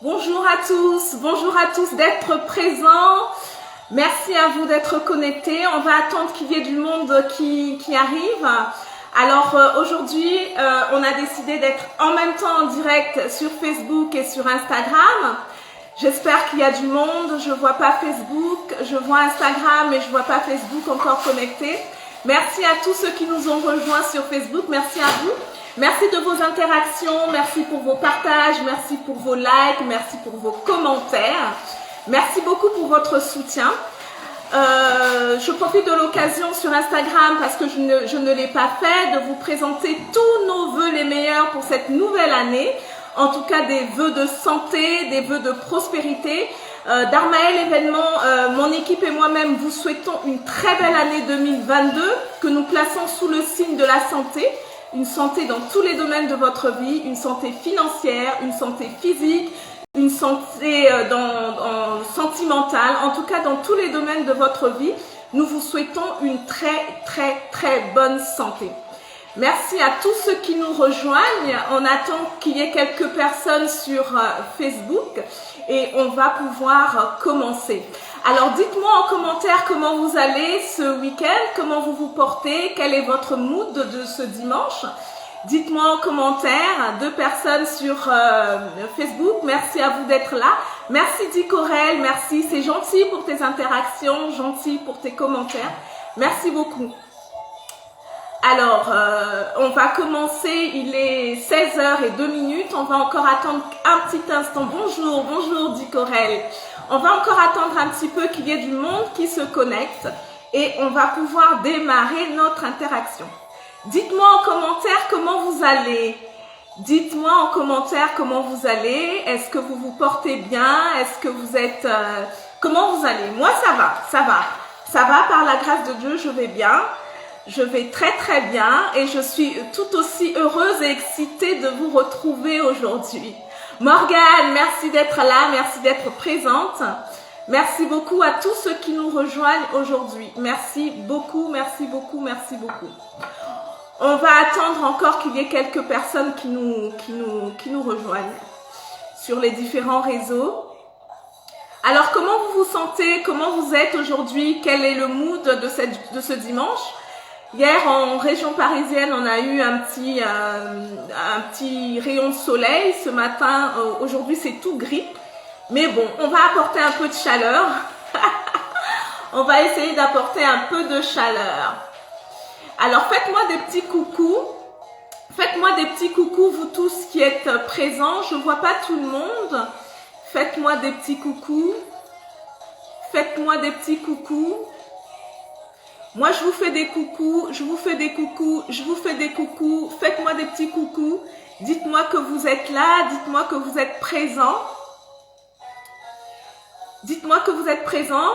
Bonjour à tous d'être présents. Merci à vous d'être connectés. On va attendre qu'il y ait du monde qui arrive. Alors aujourd'hui, on a décidé d'être en même temps en direct sur Facebook et sur Instagram. J'espère qu'il y a du monde. Je vois pas Facebook, je vois Instagram mais je vois pas Facebook encore connecté. Merci à tous ceux qui nous ont rejoints sur Facebook. Merci à vous. Merci de vos interactions, merci pour vos partages, merci pour vos likes, merci pour vos commentaires. Merci beaucoup pour votre soutien. Je profite de l'occasion sur Instagram parce que je ne l'ai pas fait, de vous présenter tous nos vœux les meilleurs pour cette nouvelle année. En tout cas des vœux de santé, des vœux de prospérité. D'Armaël Événement, mon équipe et moi-même vous souhaitons une très belle année 2022 que nous plaçons sous le signe de la santé. Une santé dans tous les domaines de votre vie, une santé financière, une santé physique, une santé sentimentale, en tout cas dans tous les domaines de votre vie, nous vous souhaitons une très bonne santé. Merci à tous ceux qui nous rejoignent. On attend qu'il y ait quelques personnes sur Facebook et on va pouvoir commencer. Alors dites-moi en commentaire comment vous allez ce week-end, comment vous vous portez, quel est votre mood de ce dimanche. Dites-moi en commentaire, 2 personnes sur Facebook, merci à vous d'être là. Merci Dicorel, merci, c'est gentil pour tes interactions, gentil pour tes commentaires. Merci beaucoup. Alors, on va commencer, il est 16h02, on va encore attendre un petit instant. Bonjour Dicorel. On va encore attendre un petit peu qu'il y ait du monde qui se connecte et on va pouvoir démarrer notre interaction. Dites-moi en commentaire comment vous allez. Dites-moi en commentaire comment vous allez. Est-ce que vous vous portez bien? Est-ce que vous êtes... comment vous allez? Moi, ça va. Ça va, par la grâce de Dieu, je vais bien. Je vais très bien et je suis tout aussi heureuse et excitée de vous retrouver aujourd'hui. Morgane, merci d'être là, merci d'être présente. Merci beaucoup à tous ceux qui nous rejoignent aujourd'hui. Merci beaucoup. On va attendre encore qu'il y ait quelques personnes qui nous rejoignent sur les différents réseaux. Alors, comment vous vous sentez? Comment vous êtes aujourd'hui? Quel est le mood de ce dimanche? Hier, en région parisienne, on a eu un petit rayon de soleil. Ce matin, aujourd'hui, c'est tout gris. Mais bon, on va apporter un peu de chaleur. On va essayer d'apporter un peu de chaleur. Alors, faites-moi des petits coucous. Faites-moi des petits coucous, vous tous qui êtes présents. Je ne vois pas tout le monde. Faites-moi des petits coucous. Faites-moi des petits coucous. Moi, je vous fais des coucous, je vous fais des coucous, je vous fais des coucous. Faites-moi des petits coucous. Dites-moi que vous êtes là, dites-moi que vous êtes présent. Dites-moi que vous êtes présent.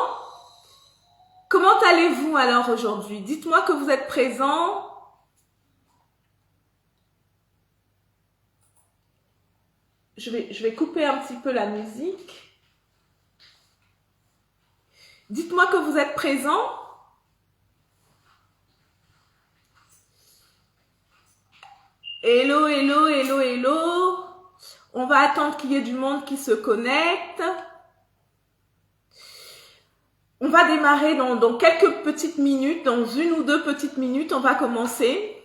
Comment allez-vous alors aujourd'hui? Dites-moi que vous êtes présent. Je vais couper un petit peu la musique. Dites-moi que vous êtes présent. Hello. On va attendre qu'il y ait du monde qui se connecte. On va démarrer dans quelques petites minutes, dans 1 ou 2 petites minutes, on va commencer.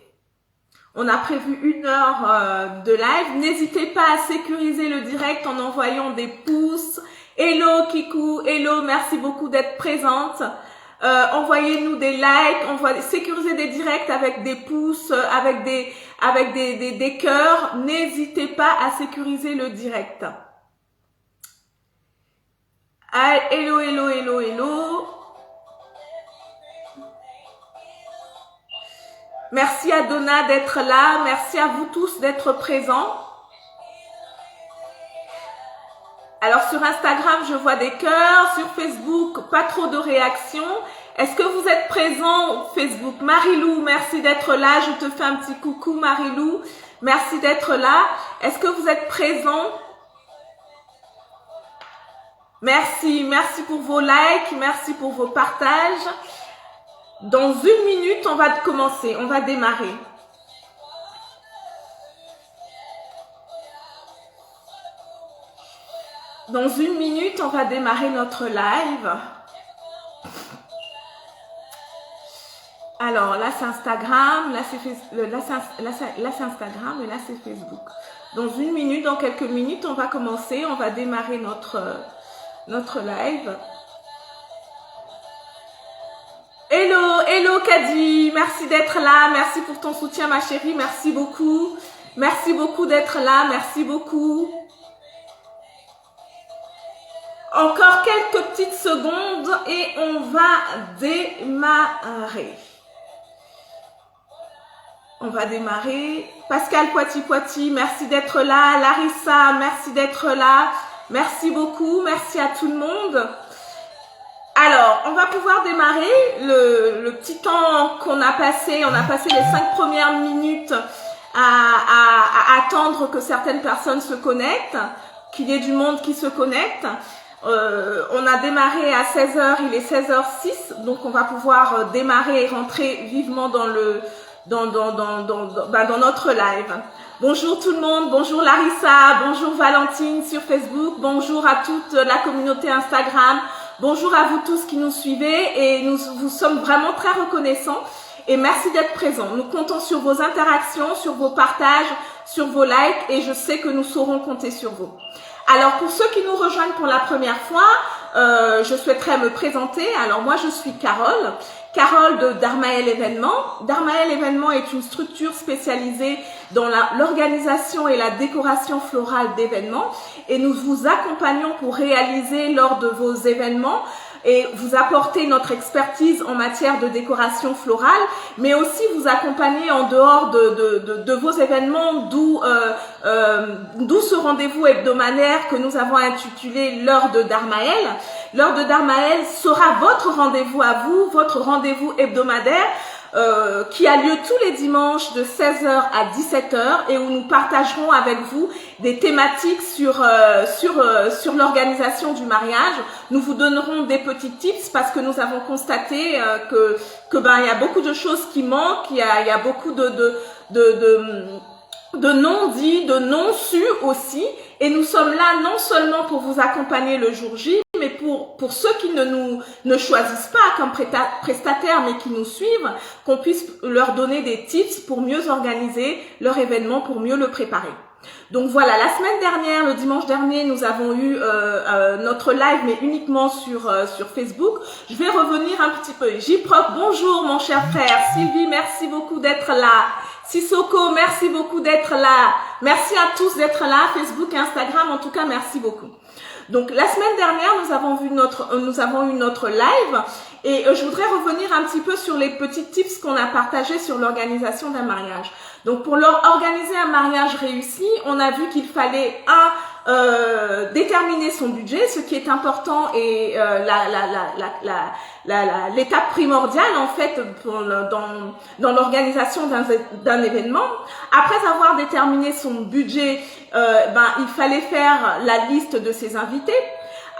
On a prévu 1 heure de live. N'hésitez pas à sécuriser le direct en envoyant des pouces. Hello Kikou, hello, merci beaucoup d'être présente. Envoyez-nous des likes, sécurisez des directs avec des pouces, avec des cœurs. N'hésitez pas à sécuriser le direct. Ah, hello. Merci à Donna d'être là. Merci à vous tous d'être présents. Alors sur Instagram, je vois des cœurs. Sur Facebook, pas trop de réactions. Est-ce que vous êtes présents Facebook? Marilou, merci d'être là. Je te fais un petit coucou Marilou. Merci d'être là. Est-ce que vous êtes présents? Merci pour vos likes, merci pour vos partages. Dans 1 minute, on va commencer, on va démarrer. Dans une minute, on va démarrer notre live. Alors là c'est Instagram, là c'est Instagram et là c'est Facebook. Dans une minute, dans quelques minutes, on va commencer, on va démarrer notre live. Hello, hello Kadi, merci d'être là, merci pour ton soutien ma chérie, merci beaucoup d'être là, merci beaucoup. Encore quelques petites secondes et on va démarrer. On va démarrer. Pascal Poiti, merci d'être là. Larissa, merci d'être là. Merci beaucoup, merci à tout le monde. Alors, on va pouvoir démarrer le petit temps qu'on a passé. On a passé les 5 premières minutes à attendre que certaines personnes se connectent, qu'il y ait du monde qui se connecte. On a démarré à 16h, il est 16h06, donc on va pouvoir démarrer et rentrer vivement dans notre live. Bonjour tout le monde, bonjour Larissa, bonjour Valentine sur Facebook, bonjour à toute la communauté Instagram, bonjour à vous tous qui nous suivez et nous vous sommes vraiment très reconnaissants et merci d'être présents. Nous comptons sur vos interactions, sur vos partages, sur vos likes et je sais que nous saurons compter sur vous. Alors pour ceux qui nous rejoignent pour la première fois, je souhaiterais me présenter. Alors moi je suis Carole de Darmael Événements. Darmael Événements est une structure spécialisée dans l'organisation et la décoration florale d'événements et nous vous accompagnons pour réaliser lors de vos événements et vous apporter notre expertise en matière de décoration florale, mais aussi vous accompagner en dehors de vos événements, d'où ce rendez-vous hebdomadaire que nous avons intitulé l'heure de Darmael. L'heure de Darmael sera votre rendez-vous à vous, votre rendez-vous hebdomadaire qui a lieu tous les dimanches de 16h à 17h et où nous partagerons avec vous des thématiques sur l'organisation du mariage. Nous vous donnerons des petits tips parce que nous avons constaté que il y a beaucoup de choses qui manquent, il y a beaucoup de non-dits, de non-sus aussi. Et nous sommes là non seulement pour vous accompagner le jour J, mais pour ceux qui ne choisissent pas comme prestataires, mais qui nous suivent, qu'on puisse leur donner des tips pour mieux organiser leur événement, pour mieux le préparer. Donc voilà, la semaine dernière, le dimanche dernier, nous avons eu notre live, mais uniquement sur Facebook. Je vais revenir un petit peu. J-Prof, bonjour mon cher frère. Sylvie, merci beaucoup d'être là. Sissoko, merci beaucoup d'être là. Merci à tous d'être là. Facebook et Instagram, en tout cas, merci beaucoup. Donc la semaine dernière, nous avons eu notre live et je voudrais revenir un petit peu sur les petits tips qu'on a partagés sur l'organisation d'un mariage. Donc pour organiser un mariage réussi, on a vu qu'il fallait déterminer son budget, ce qui est important et l'étape primordiale en fait dans l'organisation d'un événement. Après avoir déterminé son budget, il fallait faire la liste de ses invités.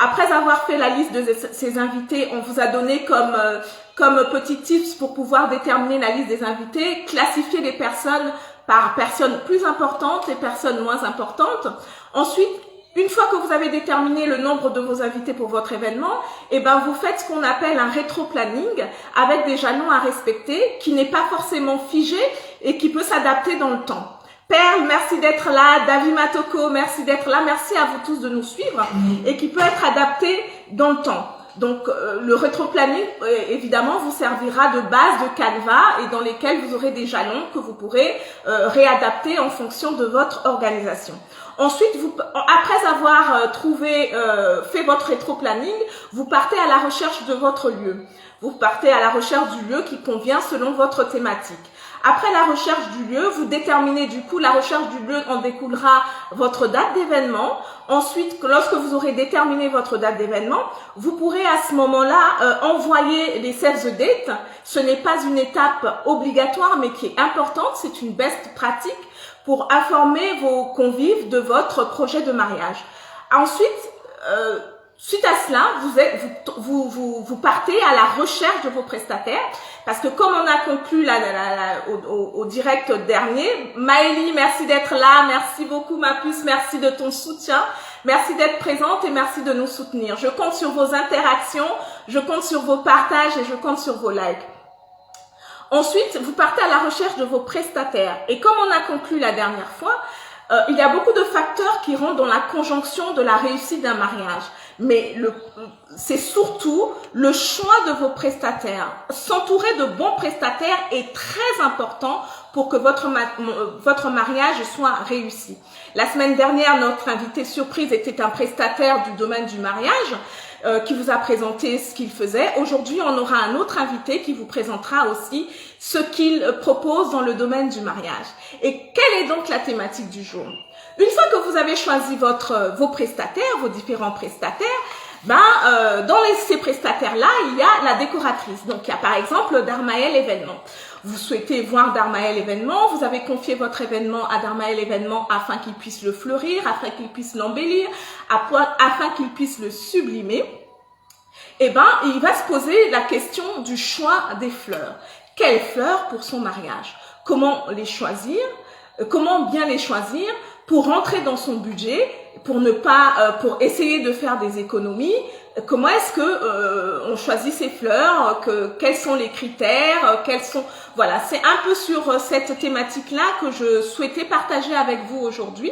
Après avoir fait la liste de ses invités, on vous a donné comme petit tips pour pouvoir déterminer la liste des invités, classifier les personnes par personnes plus importantes et personnes moins importantes. Ensuite, une fois que vous avez déterminé le nombre de vos invités pour votre événement, vous faites ce qu'on appelle un rétro-planning avec des jalons à respecter qui n'est pas forcément figé et qui peut s'adapter dans le temps. Perle, merci d'être là. David Matoko, merci d'être là. Merci à vous tous de nous suivre et qui peut être adapté dans le temps. Donc, le rétro-planning, évidemment, vous servira de base de canevas et dans lesquels vous aurez des jalons que vous pourrez réadapter en fonction de votre organisation. Ensuite, après avoir fait votre rétro-planning, vous partez à la recherche de votre lieu. Vous partez à la recherche du lieu qui convient selon votre thématique. Après la recherche du lieu, vous déterminez du coup la recherche du lieu, en découlera votre date d'événement. Ensuite, lorsque vous aurez déterminé votre date d'événement, vous pourrez à ce moment-là envoyer les save the date. Ce n'est pas une étape obligatoire mais qui est importante, c'est une best pratique pour informer vos convives de votre projet de mariage. Ensuite, suite à cela, vous partez à la recherche de vos prestataires parce que comme on a conclu au direct dernier, Maëlie, merci d'être là, merci beaucoup ma puce, merci de ton soutien, merci d'être présente et merci de nous soutenir. Je compte sur vos interactions, je compte sur vos partages et je compte sur vos likes. Ensuite, vous partez à la recherche de vos prestataires et comme on a conclu la dernière fois, il y a beaucoup de facteurs qui rentrent dans la conjonction de la réussite d'un mariage. Mais c'est surtout le choix de vos prestataires. S'entourer de bons prestataires est très important pour que votre mariage soit réussi. La semaine dernière, notre invité surprise était un prestataire du domaine du mariage qui vous a présenté ce qu'il faisait. Aujourd'hui, on aura un autre invité qui vous présentera aussi ce qu'il propose dans le domaine du mariage. Et quelle est donc la thématique du jour ? Une fois que vous avez choisi vos prestataires, vos différents prestataires, dans ces prestataires-là, il y a la décoratrice. Donc, il y a par exemple Darmaël Événement. Vous souhaitez voir Darmaël Événement, vous avez confié votre événement à Darmaël Événement afin qu'il puisse le fleurir, afin qu'il puisse l'embellir, afin qu'il puisse le sublimer. Il va se poser la question du choix des fleurs. Quelles fleurs pour son mariage? Comment les choisir? Comment bien les choisir pour rentrer dans son budget, pour essayer de faire des économies? Comment est-ce que on choisit ces fleurs? Quels sont les critères? Voilà, c'est un peu sur cette thématique-là que je souhaitais partager avec vous aujourd'hui.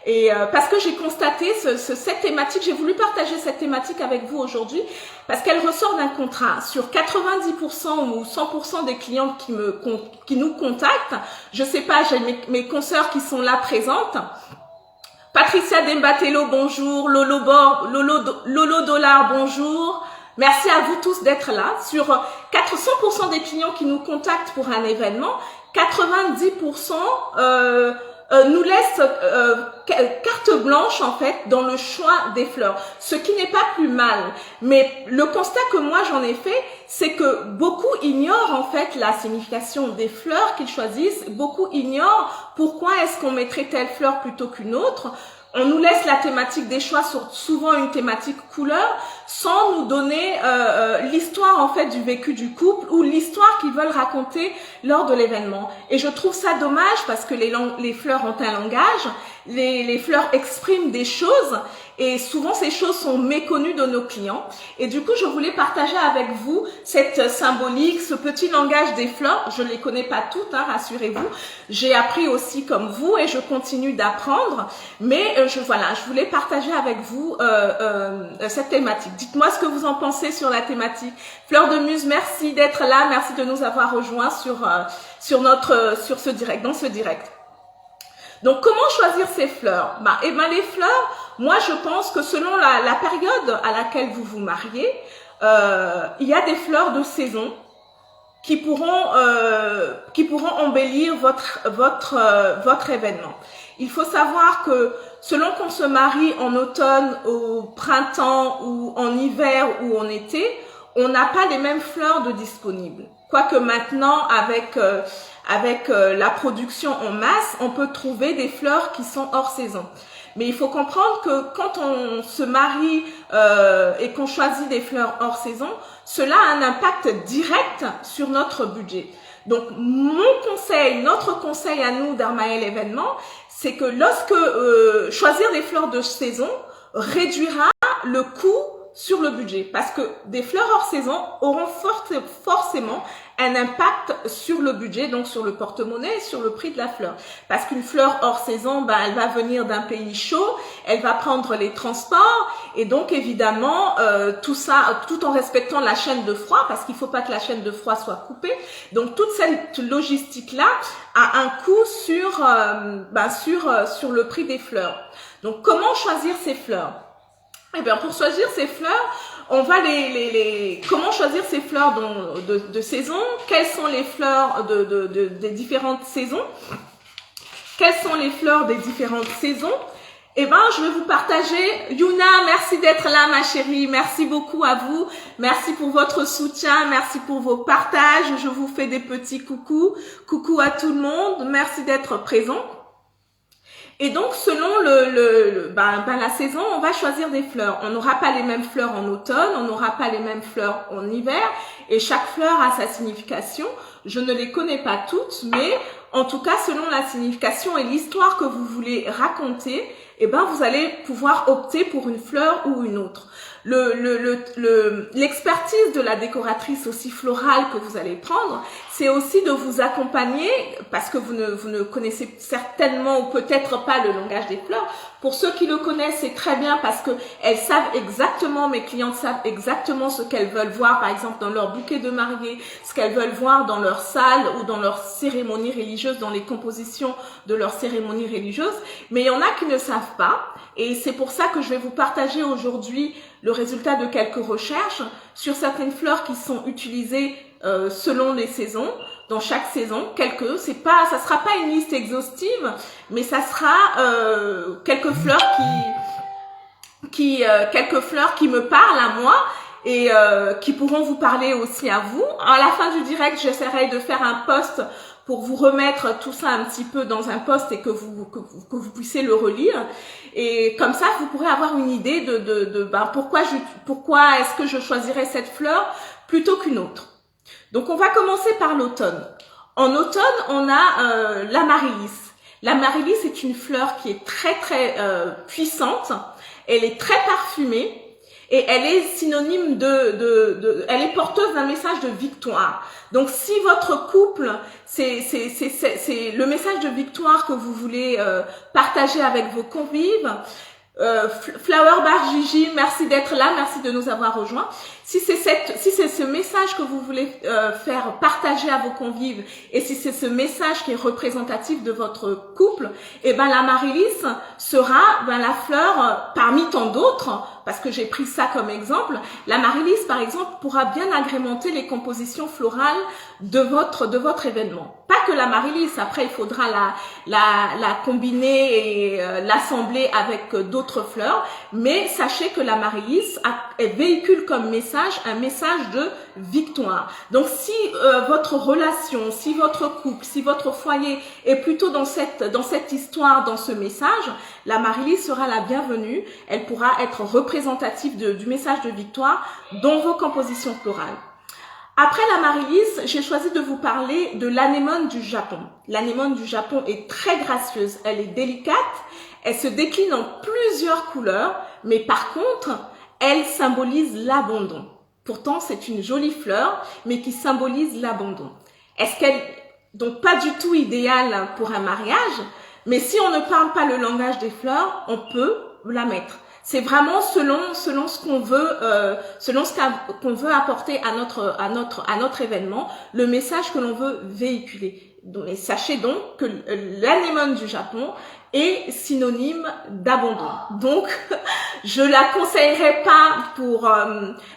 Et parce que j'ai constaté cette thématique, j'ai voulu partager cette thématique avec vous aujourd'hui parce qu'elle ressort d'un contrat. Sur 90% ou 100% des clients qui nous contactent, je sais pas, j'ai mes consoeurs qui sont là présentes. Patricia Dembatello, bonjour. Lolo Dollar, bonjour. Merci à vous tous d'être là. Sur 100% des clients qui nous contactent pour un événement, 90% nous laisse carte blanche en fait dans le choix des fleurs, ce qui n'est pas plus mal. Mais le constat que moi j'en ai fait, c'est que beaucoup ignorent en fait la signification des fleurs qu'ils choisissent, beaucoup ignorent pourquoi est-ce qu'on mettrait telle fleur plutôt qu'une autre. On nous laisse la thématique des choix sur souvent une thématique couleur sans nous donner l'histoire en fait du vécu du couple ou l'histoire qu'ils veulent raconter lors de l'événement. Et je trouve ça dommage parce que les fleurs ont un langage, les fleurs expriment des choses et souvent ces choses sont méconnues de nos clients. Et du coup, je voulais partager avec vous cette symbolique, ce petit langage des fleurs. Je ne les connais pas toutes, hein, rassurez-vous. J'ai appris aussi comme vous et je continue d'apprendre. Mais je voulais partager avec vous cette thématique. Dites-moi ce que vous en pensez sur la thématique. Fleur de Muse, merci d'être là. Merci de nous avoir rejoints dans ce direct. Donc, comment choisir ces fleurs? Les fleurs, moi, je pense que selon la période à laquelle vous vous mariez, il y a des fleurs de saison qui pourront embellir votre événement. Il faut savoir que selon qu'on se marie en automne, au printemps ou en hiver ou en été, on n'a pas les mêmes fleurs de disponibles. Quoique maintenant, avec la production en masse, on peut trouver des fleurs qui sont hors saison. Mais il faut comprendre que quand on se marie et qu'on choisit des fleurs hors saison, cela a un impact direct sur notre budget. Donc, notre conseil à nous d'Armaël Événement, c'est que choisir des fleurs de saison réduira le coût sur le budget parce que des fleurs hors saison auront forcément un impact sur le budget, donc sur le porte-monnaie et sur le prix de la fleur. Parce qu'une fleur hors saison, elle va venir d'un pays chaud, elle va prendre les transports et donc évidemment tout ça, tout en respectant la chaîne de froid parce qu'il faut pas que la chaîne de froid soit coupée. Donc toute cette logistique-là a un coût sur le prix des fleurs. Donc comment choisir ces fleurs? Eh bien, pour choisir ces fleurs, on va comment choisir ces fleurs de saison? Quelles sont les fleurs des différentes saisons? Quelles sont les fleurs des différentes saisons? Eh bien, je vais vous partager. Yuna, merci d'être là, ma chérie. Merci beaucoup à vous. Merci pour votre soutien. Merci pour vos partages. Je vous fais des petits coucous. Coucou à tout le monde. Merci d'être présent. Et donc, selon la saison, on va choisir des fleurs. On n'aura pas les mêmes fleurs en automne, on n'aura pas les mêmes fleurs en hiver, et chaque fleur a sa signification. Je ne les connais pas toutes, mais en tout cas, selon la signification et l'histoire que vous voulez raconter, eh ben, vous allez pouvoir opter pour une fleur ou une autre. L'expertise de la décoratrice aussi florale que vous allez prendre, c'est aussi de vous accompagner, parce que vous ne connaissez certainement ou peut-être pas le langage des fleurs. Pour ceux qui le connaissent, c'est très bien parce que elles savent exactement, mes clientes savent exactement ce qu'elles veulent voir, par exemple dans leur bouquet de mariée, ce qu'elles veulent voir dans leur salle ou dans leur cérémonie religieuse, dans les compositions de leur cérémonie religieuse. Mais il y en a qui ne savent pas, et c'est pour ça que je vais vous partager aujourd'hui le résultat de quelques recherches sur certaines fleurs qui sont utilisées selon les saisons, dans chaque saison, ça sera pas une liste exhaustive, mais ça sera quelques fleurs qui me parlent à moi et qui pourront vous parler aussi à vous. À la fin du direct, j'essaierai de faire un post pour vous remettre tout ça un petit peu dans un post et que vous puissiez le relire. Et comme ça, vous pourrez avoir une idée de pourquoi est-ce que je choisirais cette fleur plutôt qu'une autre. Donc, on va commencer par l'automne. En automne, on a l'amaryllis. L'amaryllis est une fleur qui est très puissante. Elle est très parfumée. Et elle est synonyme elle est porteuse d'un message de victoire. Donc, si votre couple, c'est le message de victoire que vous voulez partager avec vos convives, Flower Bar Gigi, merci d'être là, merci de nous avoir rejoints. Si c'est ce message que vous voulez faire partager à vos convives, et si c'est ce message qui est représentatif de votre couple, eh ben l'amaryllis sera la fleur parmi tant d'autres, parce que j'ai pris ça comme exemple. L'amaryllis, par exemple, pourra bien agrémenter les compositions florales de votre événement. Pas que l'amaryllis, après il faudra la combiner et l'assembler avec d'autres fleurs, mais sachez que l'amaryllis véhicule comme message un message de victoire. Donc si votre relation, si votre couple, si votre foyer est plutôt dans cette histoire, dans ce message, l'amaryllis sera la bienvenue. Elle pourra être représentative du message de victoire dans vos compositions florales. Après l'amaryllis, j'ai choisi de vous parler de l'anémone du Japon. L'anémone du Japon est très gracieuse, elle est délicate, elle se décline en plusieurs couleurs, mais par contre, elle symbolise l'abandon. Pourtant, c'est une jolie fleur, mais qui symbolise l'abandon. Donc pas du tout idéale pour un mariage, mais si on ne parle pas le langage des fleurs, on peut la mettre. C'est vraiment selon ce qu'on veut, qu'on veut apporter à notre événement, le message que l'on veut véhiculer. Donc, et sachez donc que l'anémone du Japon est synonyme d'abandon. Donc, je la conseillerais pas pour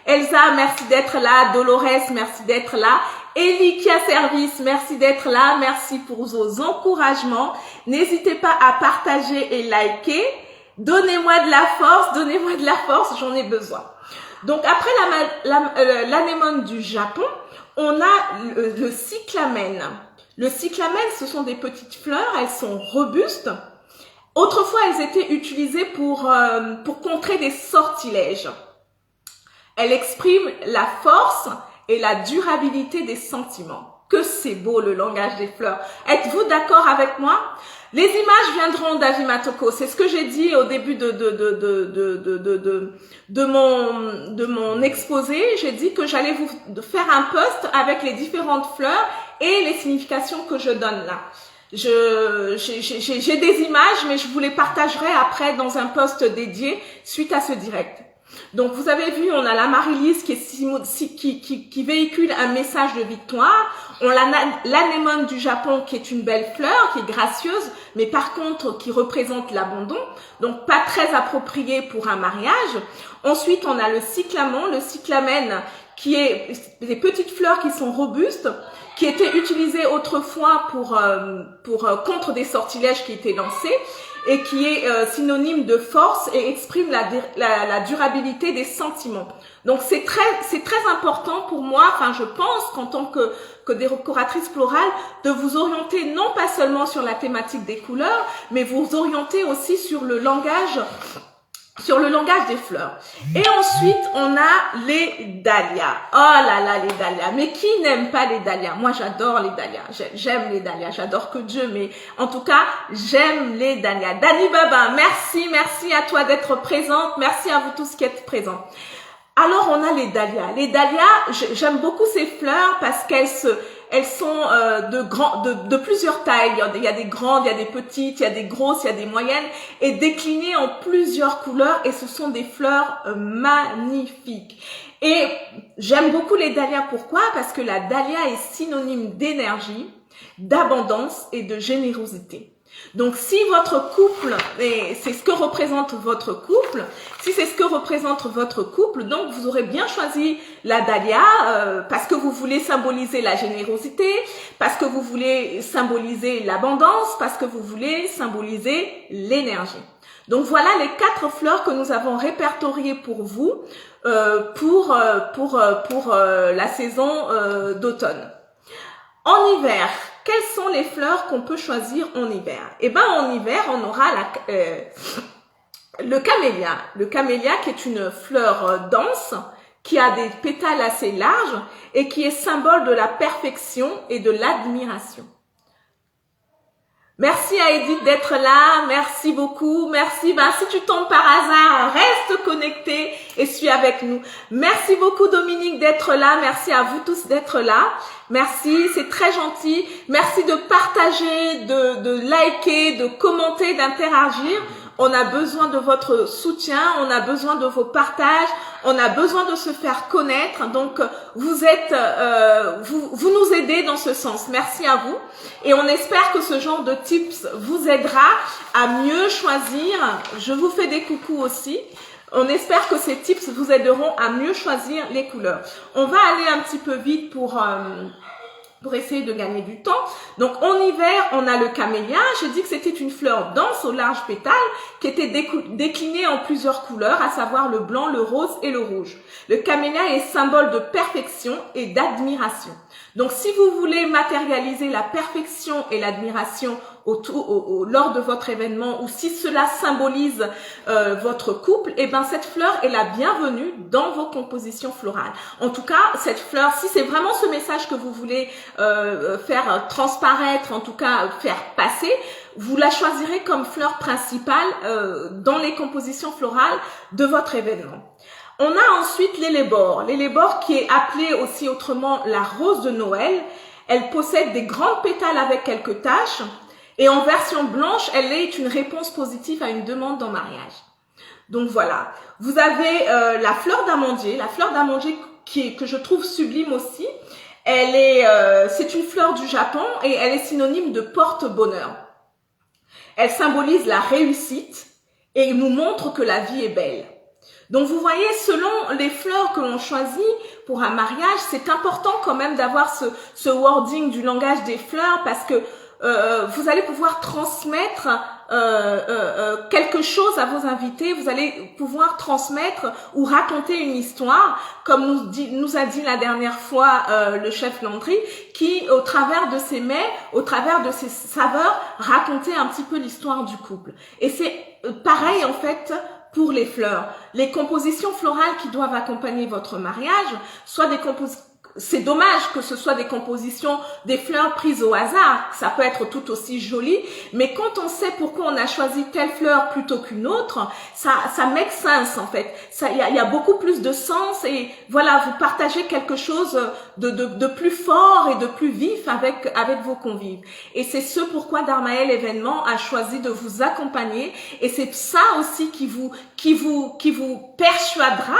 Elsa, merci d'être là. Dolores, merci d'être là. Elikia Service, merci d'être là. Merci pour vos encouragements. N'hésitez pas à partager et liker. Donnez-moi de la force, j'en ai besoin. Donc, après l'anémone du Japon, on a le cyclamène. Le cyclamène, ce sont des petites fleurs, elles sont robustes. Autrefois, elles étaient utilisées pour contrer des sortilèges. Elles expriment la force et la durabilité des sentiments. Que c'est beau le langage des fleurs. Êtes-vous d'accord avec moi? Les images viendront d'Avimatoko. C'est ce que j'ai dit au début de mon exposé. J'ai dit que j'allais vous faire un post avec les différentes fleurs et les significations que je donne là. J'ai des images, mais je vous les partagerai après dans un post dédié suite à ce direct. Donc, vous avez vu, on a l'amaryllis qui véhicule un message de victoire. On a l'anémone du Japon qui est une belle fleur, qui est gracieuse, mais par contre qui représente l'abandon, donc pas très approprié pour un mariage. Ensuite, on a le cyclamène qui est des petites fleurs qui sont robustes, qui était utilisé autrefois pour contre des sortilèges qui étaient lancés et qui est synonyme de force et exprime la durabilité des sentiments. Donc c'est très important pour moi, enfin je pense qu'en tant que décoratrice florale, de vous orienter non pas seulement sur la thématique des couleurs, mais vous orienter aussi sur le langage des fleurs. Et ensuite, on a les dahlias. Oh là là, les dahlias. Mais qui n'aime pas les dahlias? Moi, j'adore les dahlias. J'aime les dahlias. J'adore que Dieu, mais en tout cas, j'aime les dahlias. Dani Baba, merci à toi d'être présente. Merci à vous tous qui êtes présents. Alors, on a les dahlias. Les dahlias, j'aime beaucoup ces fleurs parce qu'elles sont de plusieurs tailles. Il y a des grandes, il y a des petites, il y a des grosses, il y a des moyennes et déclinées en plusieurs couleurs et ce sont des fleurs magnifiques. Et j'aime beaucoup les dahlias. Pourquoi? Parce que la dahlia est synonyme d'énergie, d'abondance et de générosité. Donc, si votre couple, et c'est ce que représente votre couple, donc vous aurez bien choisi la dahlia parce que vous voulez symboliser la générosité, parce que vous voulez symboliser l'abondance, parce que vous voulez symboliser l'énergie. Donc, voilà les 4 fleurs que nous avons répertoriées pour vous pour la saison d'automne. En hiver, quelles sont les fleurs qu'on peut choisir en hiver? Eh ben, en hiver, on aura le camélia. Le camélia qui est une fleur dense, qui a des pétales assez larges et qui est symbole de la perfection et de l'admiration. Merci à Edith d'être là, merci beaucoup, merci. Si tu tombes par hasard, reste connecté et suis avec nous. Merci beaucoup Dominique d'être là, merci à vous tous d'être là. Merci, c'est très gentil. Merci de partager, de liker, de commenter, d'interagir. On a besoin de votre soutien, on a besoin de vos partages, on a besoin de se faire connaître. Donc, vous nous aidez dans ce sens. Merci à vous. Et on espère que ce genre de tips vous aidera à mieux choisir. Je vous fais des coucous aussi. On espère que ces tips vous aideront à mieux choisir les couleurs. On va aller un petit peu vite pour essayer de gagner du temps. Donc, en hiver, on a le camélia. J'ai dit que c'était une fleur dense aux larges pétales qui était déclinée en plusieurs couleurs, à savoir le blanc, le rose et le rouge. Le camélia est symbole de perfection et d'admiration. Donc, si vous voulez matérialiser la perfection et l'admiration lors de votre événement, ou si cela symbolise votre couple, eh ben cette fleur est la bienvenue dans vos compositions florales. En tout cas, cette fleur, si c'est vraiment ce message que vous voulez faire transparaître, en tout cas faire passer, vous la choisirez comme fleur principale dans les compositions florales de votre événement. On a ensuite l'ellébore. L'ellébore qui est appelée aussi autrement la rose de Noël. Elle possède des grandes pétales avec quelques taches. Et en version blanche, elle est une réponse positive à une demande en mariage. Donc voilà. Vous avez la fleur d'amandier. La fleur d'amandier que je trouve sublime aussi. C'est une fleur du Japon et elle est synonyme de porte-bonheur. Elle symbolise la réussite et nous montre que la vie est belle. Donc vous voyez, selon les fleurs que l'on choisit pour un mariage, c'est important quand même d'avoir ce wording du langage des fleurs parce que vous allez pouvoir transmettre quelque chose à vos invités, vous allez pouvoir transmettre ou raconter une histoire, comme nous a dit la dernière fois le chef Landry, qui au travers de ses mets, au travers de ses saveurs, racontait un petit peu l'histoire du couple. Et c'est pareil en fait pour les fleurs. Les compositions florales qui doivent accompagner votre mariage, c'est dommage que ce soit des compositions, des fleurs prises au hasard. Ça peut être tout aussi joli, mais quand on sait pourquoi on a choisi telle fleur plutôt qu'une autre, ça make sense en fait. Il y a beaucoup plus de sens et voilà, vous partagez quelque chose de plus fort et de plus vif avec vos convives. Et c'est ce pourquoi Darmaël Événement a choisi de vous accompagner et c'est ça aussi qui vous persuadera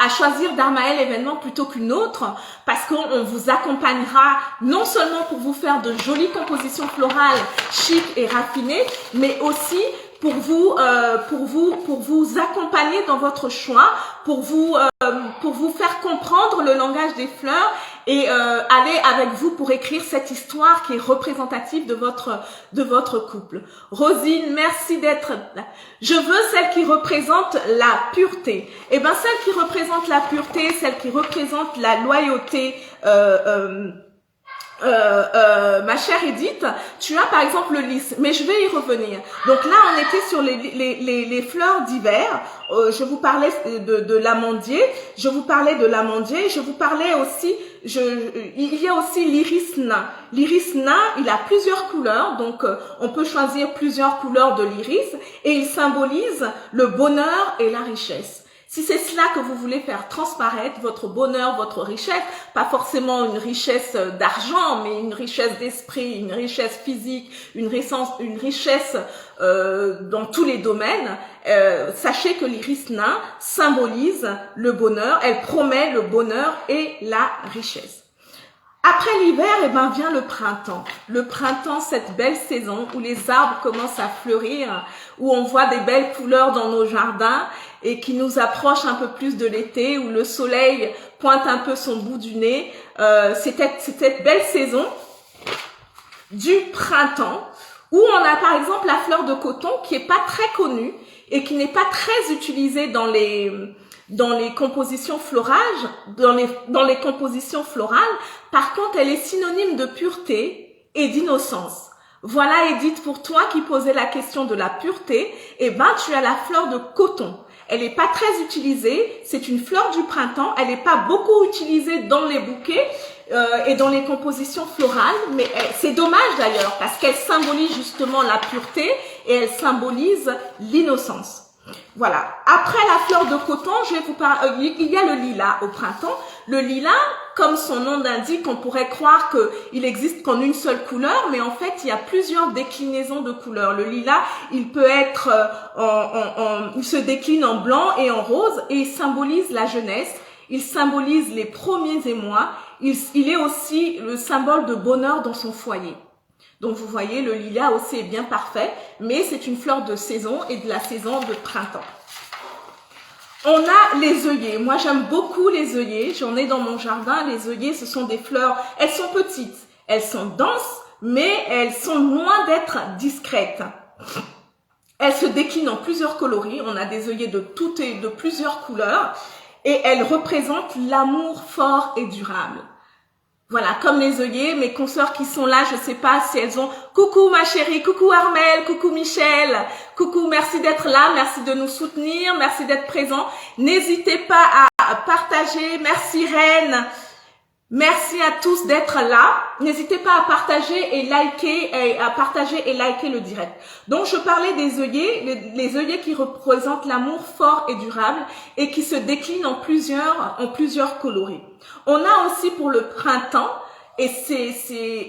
à choisir Darmaël Événement plutôt qu'une autre. Parce qu'on vous accompagnera non seulement pour vous faire de jolies compositions florales chic et raffinées, mais aussi pour vous accompagner dans votre choix, pour vous faire comprendre le langage des fleurs et aller avec vous pour écrire cette histoire qui est représentative de votre couple. Rosine, merci d'être là. Je veux celle qui représente la pureté. Eh ben, celle qui représente la pureté, celle qui représente la loyauté, ma chère Edith, tu as par exemple le lys, mais je vais y revenir. Donc là, on était sur les fleurs d'hiver. Je vous parlais de l'amandier, je vous parlais aussi, il y a aussi l'iris nain. L'iris nain, il a plusieurs couleurs, donc on peut choisir plusieurs couleurs de l'iris et il symbolise le bonheur et la richesse. Si c'est cela que vous voulez faire transparaître, votre bonheur, votre richesse, pas forcément une richesse d'argent, mais une richesse d'esprit, une richesse physique, une richesse dans tous les domaines, sachez que l'iris nain symbolise le bonheur, elle promet le bonheur et la richesse. Après l'hiver, eh ben, vient le printemps. Le printemps, cette belle saison où les arbres commencent à fleurir, où on voit des belles couleurs dans nos jardins et qui nous approche un peu plus de l'été, où le soleil pointe un peu son bout du nez. C'est cette belle saison du printemps où on a par exemple la fleur de coton qui est pas très connue et qui n'est pas très utilisée dans les compositions florales, dans les compositions florales. Par contre, elle est synonyme de pureté et d'innocence. Voilà, Edith, pour toi qui posais la question de la pureté, eh ben, tu as la fleur de coton. Elle n'est pas très utilisée, c'est une fleur du printemps, elle n'est pas beaucoup utilisée dans les bouquets et dans les compositions florales, mais c'est dommage d'ailleurs parce qu'elle symbolise justement la pureté et elle symbolise l'innocence. Voilà. Après la fleur de coton, je vais vous parler. Il y a le lilas au printemps. Le lilas, comme son nom l'indique, on pourrait croire qu'il existe qu'en une seule couleur, mais en fait, il y a plusieurs déclinaisons de couleurs. Le lilas, il peut être il se décline en blanc et en rose et il symbolise la jeunesse. Il symbolise les premiers émois. Il est aussi le symbole de bonheur dans son foyer. Donc, vous voyez, le lilas aussi est bien parfait, mais c'est une fleur de saison et de la saison de printemps. On a les œillets. Moi, j'aime beaucoup les œillets. J'en ai dans mon jardin. Les œillets, ce sont des fleurs. Elles sont petites, elles sont denses, mais elles sont loin d'être discrètes. Elles se déclinent en plusieurs coloris. On a des œillets de toutes et de plusieurs couleurs. Et elles représentent l'amour fort et durable. Voilà, comme les œillets, mes consoeurs qui sont là, je sais pas si elles ont... Coucou ma chérie, coucou Armelle, coucou Michel, coucou, merci d'être là, merci de nous soutenir, merci d'être présent. N'hésitez pas à partager, merci Reine, merci à tous d'être là. N'hésitez pas à partager et liker le direct. Donc je parlais des œillets, les œillets qui représentent l'amour fort et durable et qui se déclinent en plusieurs coloris. On a aussi pour le printemps, et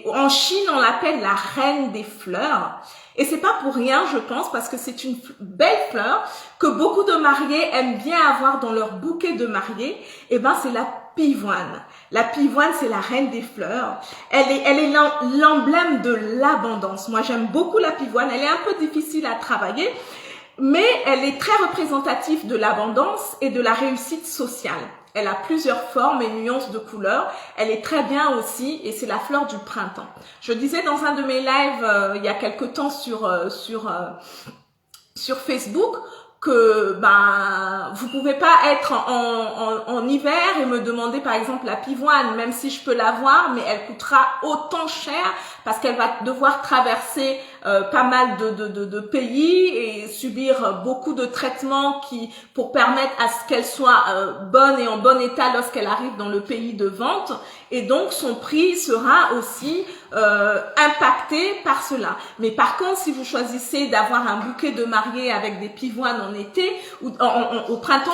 en Chine on l'appelle la reine des fleurs. Et c'est pas pour rien, je pense, parce que c'est une belle fleur que beaucoup de mariés aiment bien avoir dans leur bouquet de mariés. Et ben, c'est la pivoine. La pivoine, c'est la reine des fleurs. Elle est l'emblème de l'abondance. Moi, j'aime beaucoup la pivoine. Elle est un peu difficile à travailler, mais elle est très représentative de l'abondance et de la réussite sociale. Elle a plusieurs formes et nuances de couleurs. Elle est très bien aussi et c'est la fleur du printemps. Je disais dans un de mes lives il y a quelque temps sur Facebook que vous pouvez pas être en hiver et me demander par exemple la pivoine, même si je peux l'avoir, mais elle coûtera autant cher parce qu'elle va devoir traverser pas mal de pays et subir beaucoup de traitements pour permettre à ce qu'elle soit bonne et en bon état lorsqu'elle arrive dans le pays de vente, et donc son prix sera aussi impacté par cela. Mais par contre, si vous choisissez d'avoir un bouquet de mariés avec des pivoines en été ou au printemps,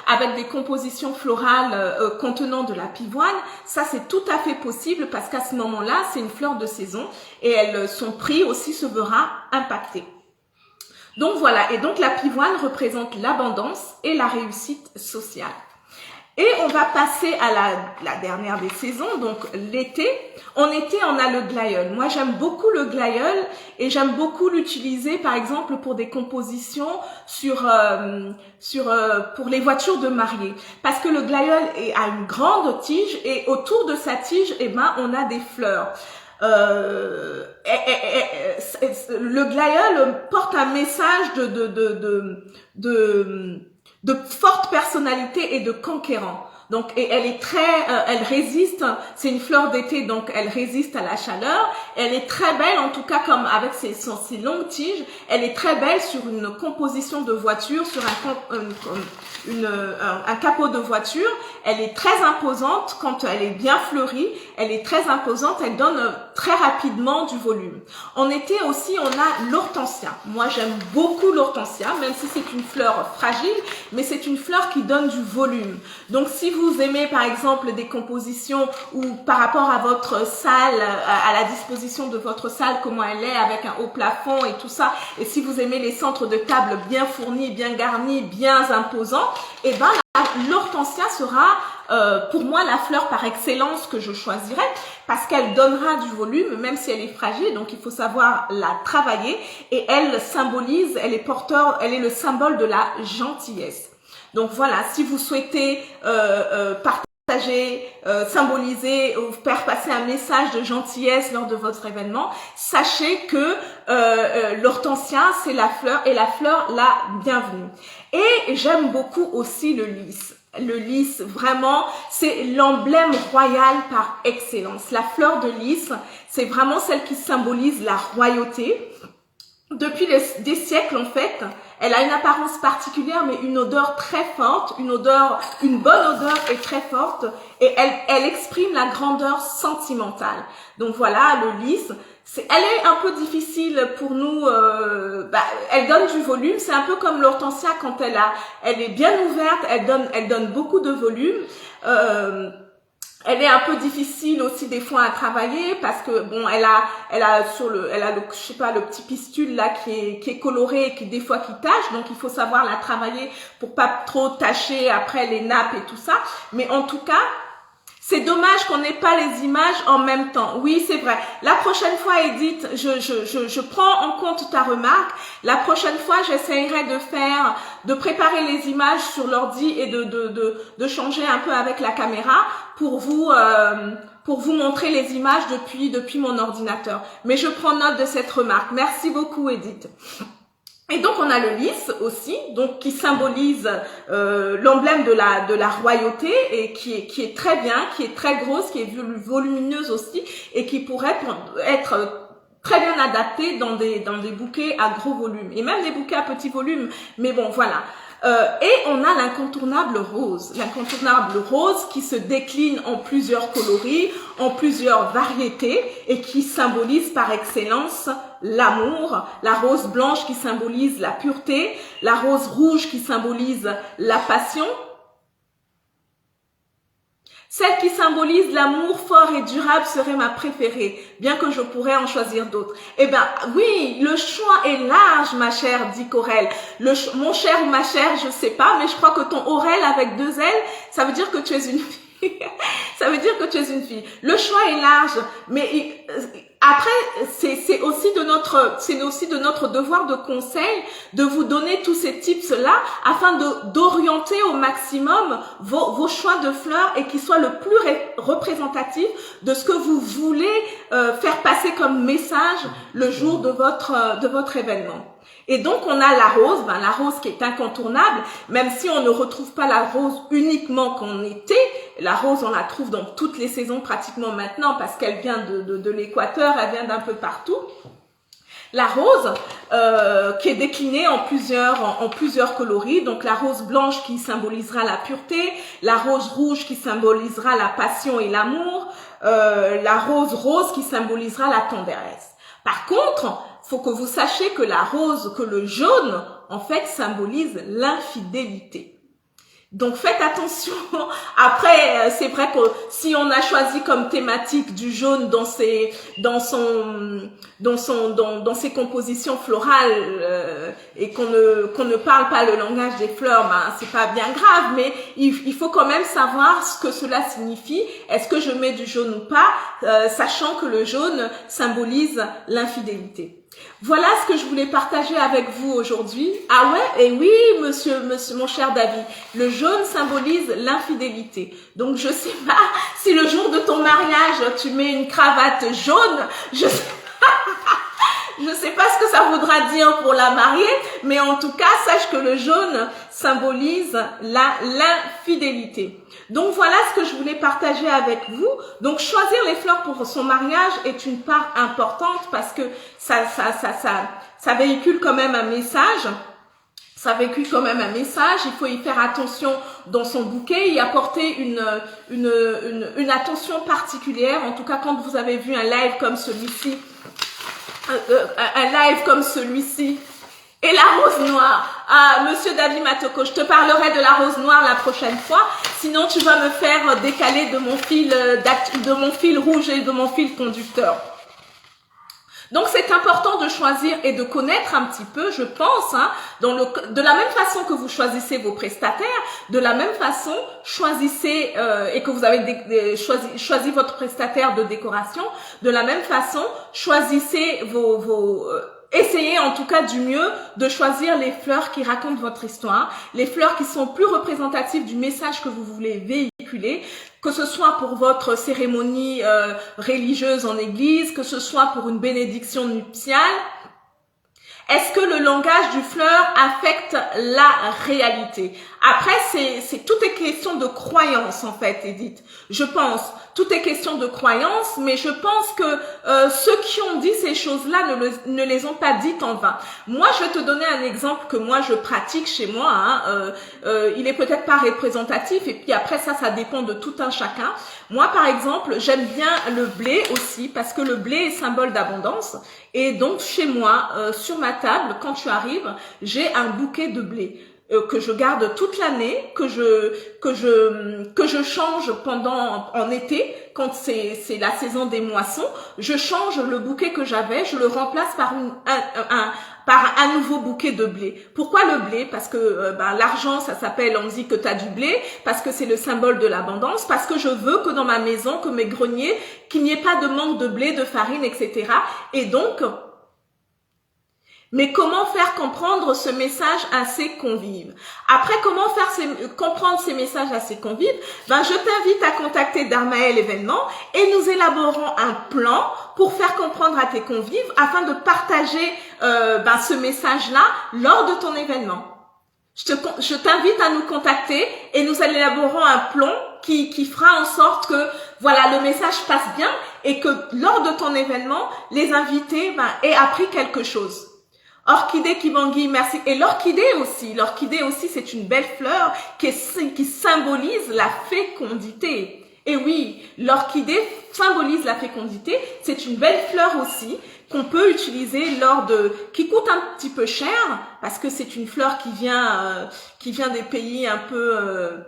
avec des compositions florales contenant de la pivoine, ça c'est tout à fait possible parce qu'à ce moment-là, c'est une fleur de saison et son prix aussi se verra impacté. Donc voilà, et donc la pivoine représente l'abondance et la réussite sociale. Et on va passer à la dernière des saisons, donc l'été. En été, on a le glaïeul. Moi, j'aime beaucoup le glaïeul et j'aime beaucoup l'utiliser, par exemple, pour des compositions pour les voitures de mariée. Parce que le glaïeul a une grande tige et autour de sa tige, eh ben, on a des fleurs. Le glaïeul porte un message de forte personnalité et de conquérant. Donc, et elle est elle résiste, c'est une fleur d'été, donc elle résiste à la chaleur. Elle est très belle, en tout cas, comme avec ses longues tiges, elle est très belle sur une composition de voiture, sur un capot de voiture. Elle est très imposante quand elle est bien fleurie. Elle est très imposante, elle donne très rapidement du volume. En été aussi, on a l'hortensia. Moi, j'aime beaucoup l'hortensia, même si c'est une fleur fragile, mais c'est une fleur qui donne du volume. Donc, si vous aimez, par exemple, des compositions ou par rapport à votre salle, à la disposition de votre salle, comment elle est, avec un haut plafond et tout ça, et si vous aimez les centres de table bien fournis, bien garnis, bien imposants, eh ben, l'hortensia sera pour moi la fleur par excellence que je choisirais parce qu'elle donnera du volume même si elle est fragile, donc il faut savoir la travailler et elle symbolise, elle est le symbole de la gentillesse. Donc voilà, si vous souhaitez partager, symboliser ou faire passer un message de gentillesse lors de votre événement, sachez que l'hortensia, c'est la fleur et la fleur la bienvenue. Et j'aime beaucoup aussi le lys. Le lys, vraiment, c'est l'emblème royal par excellence. La fleur de lys, c'est vraiment celle qui symbolise la royauté. Depuis des siècles, en fait, elle a une apparence particulière, mais une odeur très forte, une bonne odeur et très forte, et elle exprime la grandeur sentimentale. Donc voilà, le lys, elle est un peu difficile pour nous, elle donne du volume, c'est un peu comme l'hortensia quand elle est bien ouverte, elle donne beaucoup de volume. Elle est un peu difficile aussi des fois à travailler parce que bon, elle a je sais pas, le petit pistule là qui est coloré et qui des fois qui tache, donc il faut savoir la travailler pour pas trop tacher après les nappes et tout ça. Mais en tout cas, c'est dommage qu'on n'ait pas les images en même temps. Oui, c'est vrai. La prochaine fois, Edith, je prends en compte ta remarque. La prochaine fois, j'essayerai de préparer les images sur l'ordi et de changer un peu avec la caméra pour vous montrer les images depuis mon ordinateur. Mais je prends note de cette remarque. Merci beaucoup, Edith. Et donc on a le lys aussi, donc qui symbolise l'emblème de la royauté et qui est très bien, qui est très grosse, qui est volumineuse aussi et qui pourrait être très bien adaptée dans des bouquets à gros volume et même des bouquets à petit volume. Mais bon, voilà. Et on a l'incontournable rose qui se décline en plusieurs coloris, en plusieurs variétés et qui symbolise par excellence l'amour, la rose blanche qui symbolise la pureté, la rose rouge qui symbolise la passion, celle qui symbolise l'amour fort et durable serait ma préférée, bien que je pourrais en choisir d'autres. Eh ben oui, le choix est large, ma chère, dit Corel. Mon cher ou ma chère, je sais pas, mais je crois que ton Aurel avec 2 L, ça veut dire que tu es une fille. Ça veut dire que tu es une fille. Le choix est large, mais après, c'est aussi de notre devoir de conseil de vous donner tous ces tips-là afin d'orienter au maximum vos choix de fleurs et qu'ils soient le plus représentatifs de ce que vous voulez faire passer comme message le jour de votre événement. Et donc, on a la rose qui est incontournable, même si on ne retrouve pas la rose uniquement qu'en été. La rose, on la trouve dans toutes les saisons pratiquement maintenant parce qu'elle vient de l'équateur, elle vient d'un peu partout. La rose, qui est déclinée en plusieurs coloris. Donc, la rose blanche qui symbolisera la pureté, la rose rouge qui symbolisera la passion et l'amour, la rose rose qui symbolisera la tendresse. Par contre, faut que vous sachiez que le jaune, en fait, symbolise l'infidélité. Donc faites attention. Après, c'est vrai que si on a choisi comme thématique du jaune dans ses compositions florales et qu'on ne parle pas le langage des fleurs, ben c'est pas bien grave. Mais il faut quand même savoir ce que cela signifie. Est-ce que je mets du jaune ou pas, sachant que le jaune symbolise l'infidélité. Voilà ce que je voulais partager avec vous aujourd'hui. Ah ouais, et oui, monsieur, mon cher David, le jaune symbolise l'infidélité. Donc je sais pas si le jour de ton mariage tu mets une cravate jaune, je sais pas ce que ça voudra dire pour la mariée, mais en tout cas, sache que le jaune symbolise l'infidélité. Donc voilà ce que je voulais partager avec vous. Donc choisir les fleurs pour son mariage est une part importante parce que ça véhicule quand même un message. Ça véhicule quand même un message. Il faut y faire attention dans son bouquet, y apporter une attention particulière. En tout cas, quand vous avez vu un live comme celui-ci, et la rose noire. Ah, monsieur David Matoko, je te parlerai de la rose noire la prochaine fois. Sinon, tu vas me faire décaler de mon fil rouge et de mon fil conducteur. Donc, c'est important de choisir et de connaître un petit peu, je pense, hein, de la même façon que vous choisissez vos prestataires, de la même façon, choisissez, et que vous avez choisi votre prestataire de décoration, de la même façon, choisissez essayez en tout cas du mieux de choisir les fleurs qui racontent votre histoire, les fleurs qui sont plus représentatives du message que vous voulez véhiculer, que ce soit pour votre cérémonie religieuse en église, que ce soit pour une bénédiction nuptiale. Est-ce que le langage du fleur affecte la réalité? Après, tout est question de croyance en fait, Edith. Je pense, tout est question de croyance, mais je pense que ceux qui ont dit ces choses-là ne les ont pas dites en vain. Moi, je vais te donner un exemple que moi je pratique chez moi. Hein. Il est peut-être pas représentatif, et puis après ça dépend de tout un chacun. Moi, par exemple, j'aime bien le blé aussi parce que le blé est symbole d'abondance. Et donc chez moi, sur ma table, quand tu arrives, j'ai un bouquet de blé. Que je garde toute l'année, que je change en été, quand c'est la saison des moissons, je change le bouquet que j'avais, je le remplace par un nouveau bouquet de blé. Pourquoi le blé? Parce que l'argent, ça s'appelle, on dit que tu as du blé, parce que c'est le symbole de l'abondance, parce que je veux que dans ma maison, que mes greniers, qu'il n'y ait pas de manque de blé, de farine, etc. Et donc, mais comment faire comprendre ce message à ses convives? Après, comment faire comprendre ces messages à ses convives? Je t'invite à contacter Darmaël Événement et nous élaborons un plan pour faire comprendre à tes convives afin de partager ce message-là lors de ton événement. Je t'invite à nous contacter et nous élaborons un plan qui fera en sorte que voilà, le message passe bien et que lors de ton événement, les invités aient appris quelque chose. Orchidée Kibangui, merci. Et l'orchidée aussi, c'est une belle fleur qui symbolise la fécondité. Et oui, l'orchidée symbolise la fécondité. C'est une belle fleur aussi qu'on peut utiliser qui coûte un petit peu cher parce que c'est une fleur qui vient des pays un peu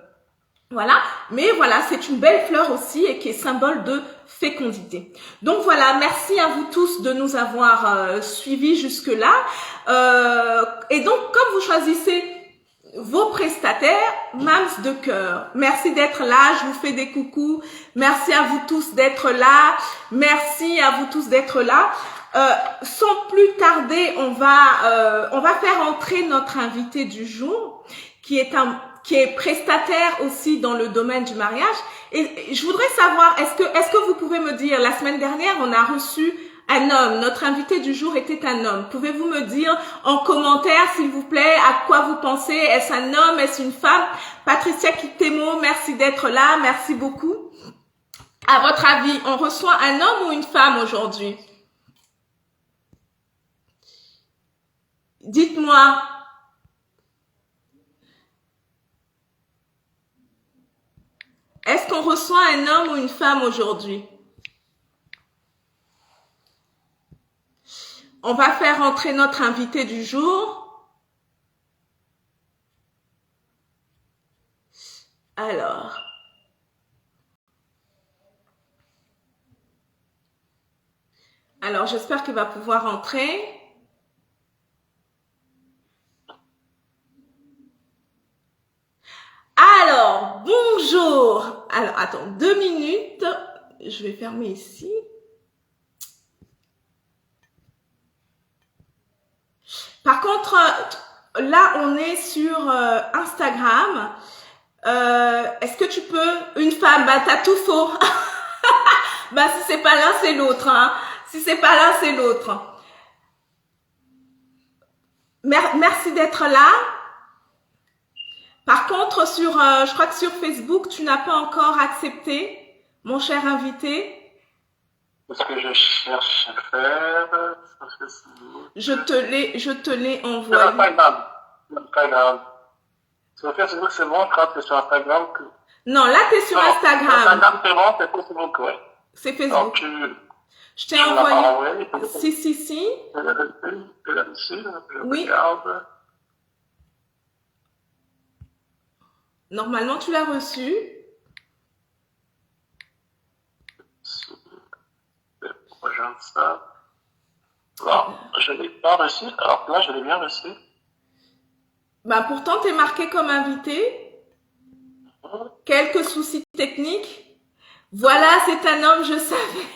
voilà, mais voilà, c'est une belle fleur aussi et qui est symbole de fécondité. Donc voilà, merci à vous tous de nous avoir suivis jusque-là. Et donc, comme vous choisissez vos prestataires, Mams de cœur, merci d'être là, je vous fais des coucous. Merci à vous tous d'être là. Merci à vous tous d'être là. Sans plus tarder, on va faire entrer notre invité du jour, qui est prestataire aussi dans le domaine du mariage. Et je voudrais savoir, est-ce que vous pouvez me dire, la semaine dernière, on a reçu un homme. Notre invité du jour était un homme. Pouvez-vous me dire en commentaire, s'il vous plaît, à quoi vous pensez? Est-ce un homme? Est-ce une femme? Patricia Kitemo, merci d'être là. Merci beaucoup. À votre avis, on reçoit un homme ou une femme aujourd'hui? Dites-moi. Est-ce qu'on reçoit un homme ou une femme aujourd'hui? On va faire entrer notre invité du jour. Alors, j'espère qu'il va pouvoir entrer. Alors, bonjour. Alors, attends, 2 minutes. Je vais fermer ici. Par contre, là, on est sur Instagram. Est-ce que tu peux, une femme, bah t'as tout faux. Bah si c'est pas l'un, c'est l'autre. Hein. Si c'est pas l'un, c'est l'autre. Merci d'être là. Par contre, je crois que sur Facebook, tu n'as pas encore accepté, mon cher invité. Ce que je cherche à faire, je te l'ai envoyé. C'est pas grave. Sur Facebook, c'est bon, quand tu es sur Instagram. Non, là, tu es sur Instagram. Instagram, c'est bon, c'est Facebook, ouais. C'est Facebook. Donc, je t'ai envoyé. Si. Oui. Regarde. Normalement, tu l'as reçu. Rejoindre ça. Non, je ne l'ai pas reçu. Alors que là, je l'ai bien reçu. Bah, pourtant, tu es marqué comme invité. Quelques soucis techniques. Voilà, c'est un homme, je savais.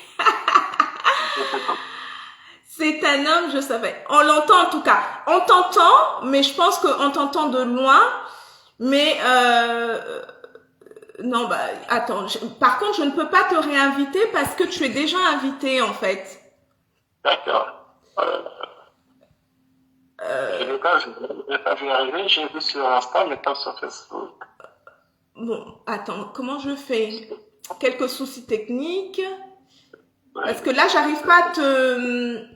C'est un homme, je savais. On l'entend en tout cas. On t'entend, mais je pense qu'on t'entend de loin. Mais non, bah attends. Par contre, je ne peux pas te réinviter parce que tu es déjà invité en fait. D'accord. Je n'ai pas vu arriver. J'ai vu sur Insta, mais pas sur Facebook. Bon, attends. Comment je fais? Quelques soucis techniques. Ouais. Parce que là, j'arrive pas à te...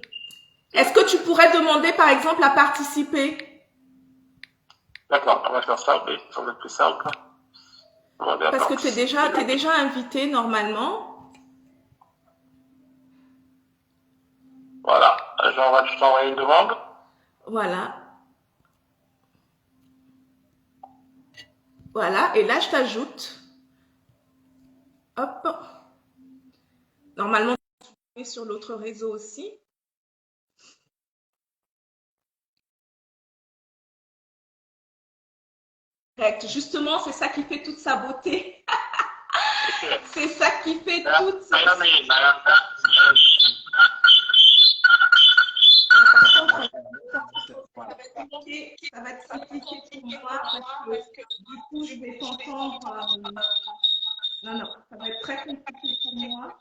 Est-ce que tu pourrais demander, par exemple, à participer? D'accord, on va faire ça, oui, ça va être plus simple. Parce que tu es déjà invité, normalement. Voilà, je t'envoie une demande. Voilà. Voilà, et là, je t'ajoute. Hop. Normalement, tu es sur l'autre réseau aussi. Justement, c'est ça qui fait toute sa beauté. C'est ça qui fait toute sa beauté. Ça va être compliqué pour moi parce que du coup, je vais t'entendre. Non, ça va être très compliqué pour moi.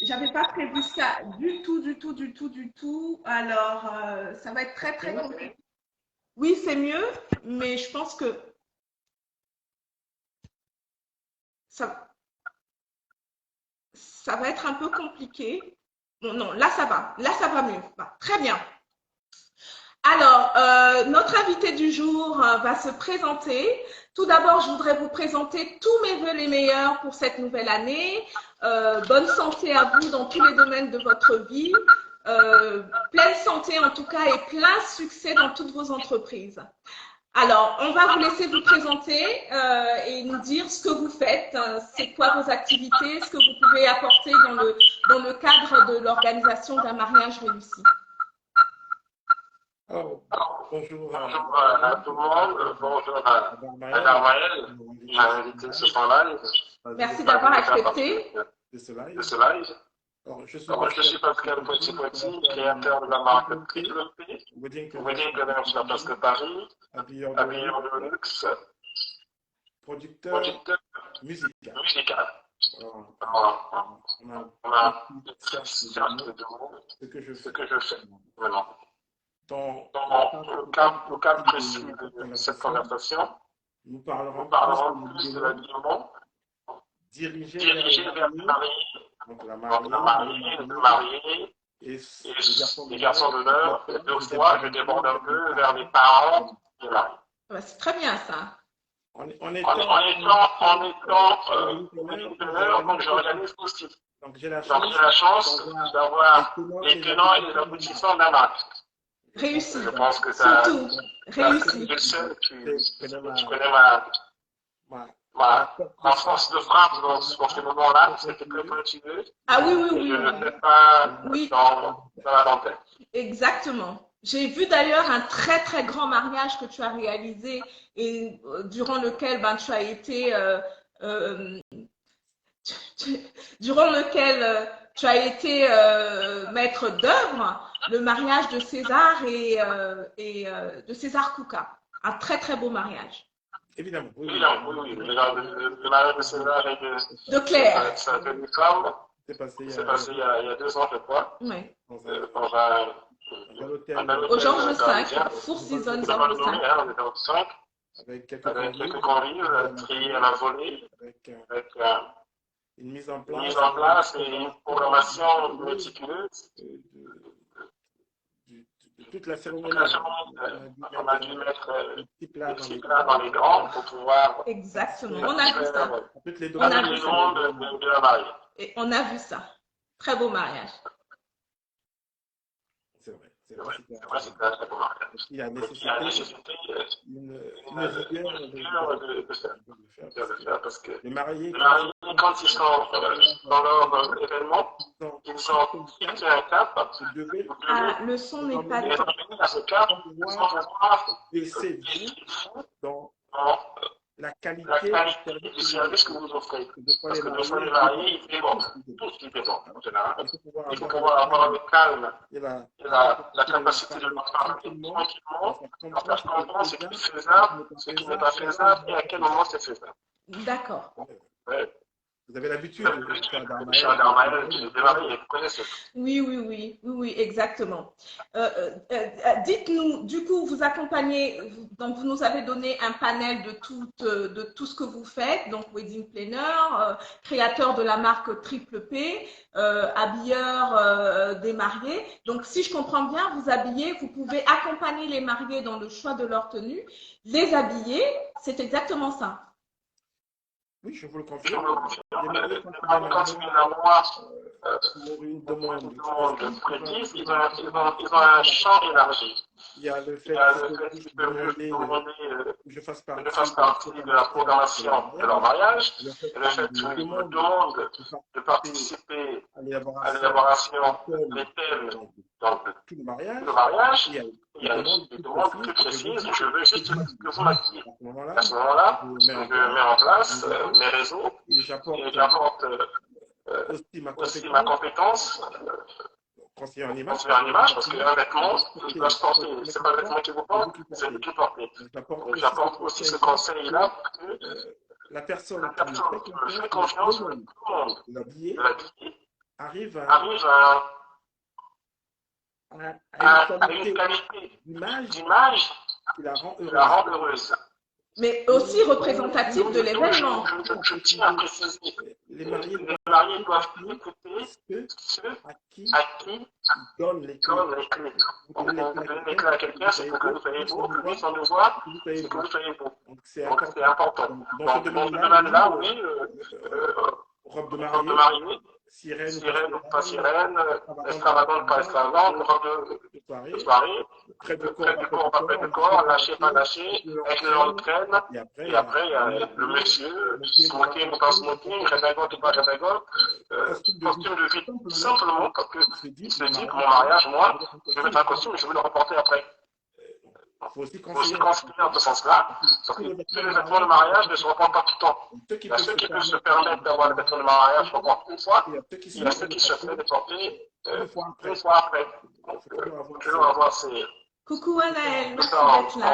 J'avais pas prévu ça du tout. Alors, ça va être très compliqué. Oui, c'est mieux, mais je pense que ça va être un peu compliqué. Bon, non, là, ça va. Là, ça va mieux. Bah, très bien. Alors, notre invité du jour va se présenter. Tout d'abord, je voudrais vous présenter tous mes vœux les meilleurs pour cette nouvelle année. Bonne santé à vous dans tous les domaines de votre vie. Pleine santé en tout cas et plein succès dans toutes vos entreprises. Alors, on va vous laisser vous présenter et nous dire ce que vous faites, c'est quoi vos activités, ce que vous pouvez apporter dans le cadre de l'organisation d'un mariage réussi. Oh, bonjour à tout le monde, bonjour à Maël, qui m'a invité sur son live. Merci d'avoir accepté de ce live. Alors, je suis Pascal Poitipoiti, créateur de la marque Triple P, wedding planner sur la place de Paris, habilleur de luxe, producteur musical. Alors, on a une cercle de mots, ce que je fais, vraiment. Dans le cadre précis de cette conversation, nous parlerons plus de l'habillement, dirigé vers le marié, donc la mariée, et les garçons d'honneur. Et deux fois, je déborde un peu vers les parents du mari. C'est très bien ça. En étant donc j'organise aussi. Donc j'ai la chance d'avoir les tenants et les aboutissants d'un mariage. Réussi. Je pense que ça. Surtout, réussi. Tu connais ma force de frappe dans ces moments-là, c'était très pointilleux. Ah oui, oui, oui. Je ne fais pas Oui. dans la dentelle. Exactement. J'ai vu d'ailleurs un très très grand mariage que tu as réalisé et durant lequel tu as été durant lequel tu as été maître d'œuvre, le mariage de César et de César Kouka. Un très très beau mariage. Évidemment, oui. Oui. Le mariage de César et de Claire. Sa tenue femme, c'est passé il y a 2 ans, je crois. Oui. Dans un hôtel au Georges V, Four Seasons Georges V. Avec quelques convives, triés à la volée, avec une mise en place et une programmation méticuleuse. De toute la cérémonie, on a dû mettre des petits plats dans les grands pour pouvoir. Exactement, on a vu ça. Toutes les on a vu ça. De la mariée. Et on a vu ça. Très beau mariage. C'est vrai, c'était un très beau mariage. Il a nécessité une rigueur de faire parce que les mariés, quand ils sont dans leur événement, ils ont fixé un cap. Ah, le son n'est pas bien. À ce cap, baisser dans la qualité du service que vous offrez. Parce que des fois, les mariés, ils débordent. Tout ce qui déborde, en général. Il faut pouvoir avoir le calme et la capacité de le faire tranquillement, en faire comprendre ce qui est faisable, ce qui n'est pas faisable et à quel moment c'est faisable. D'accord. Ouais. Vous avez l'habitude de démarrer, vous connaissez. Oui, exactement. Dites-nous, du coup, vous accompagnez, donc vous nous avez donné un panel de tout ce que vous faites, donc wedding planner, créateur de la marque Triple P, habilleur des mariés. Donc, si je comprends bien, vous pouvez accompagner les mariés dans le choix de leur tenue, les habiller, c'est exactement ça. Oui, je vous le confirme. Les mariés, quand ils viennent à moi pour une demande précise, ils ont un champ élargi. Il y a le fait que je fasse partie de la programmation de leur mariage, et le fait qu'ils me demandent de participer à l'élaboration des thèmes dans tout le mariage. Il y a une demande plus précise, je veux juste que vous m'acquiez. À ce moment-là, je mets en place mes réseaux et j'apporte aussi ma compétence. Conseiller en image, parce qu'un vêtement, il doit se porter. Ce n'est pas le vêtement qui vous porte, c'est lui qui porte. Donc j'apporte aussi ce conseil-là pour que la personne qui me fait confiance, tout le monde, l'habillé, arrive à une qualité d'image qui la rend heureuse. Mais aussi représentatif de l'événement. Je tiens à préciser, les mariés doivent écouter ceux à qui donnent les clés. Vous donnez les clés à quelqu'un, c'est pour que vous soyez beau, que lui sans le voir, c'est que vous soyez beau. Donc c'est important. Dans ce domaine-là, oui, robe de mariée, sirène ou pas sirène, extravagante, pas extravagante, robe de soirée, près de corps, pas près de corps, lâché, pas lâché, avec le long traîne, et après il y a le monsieur, smoking ou pas smoking, redingote ou pas redingote, costume de vie, tout simplement parce que il se dit que mon mariage, moi, je vais mettre un costume et je vais le reporter après. Il faut aussi conseiller en ce sens-là, parce que tous les vêtements de mariage ne se reportent pas tout le temps. Il y a ceux qui peuvent se permettre d'avoir des vêtements de mariage reportés une fois, il y a ceux qui se font les porter une fois après. Donc, il faut toujours avoir ces... Coucou Anaël, merci d'être là.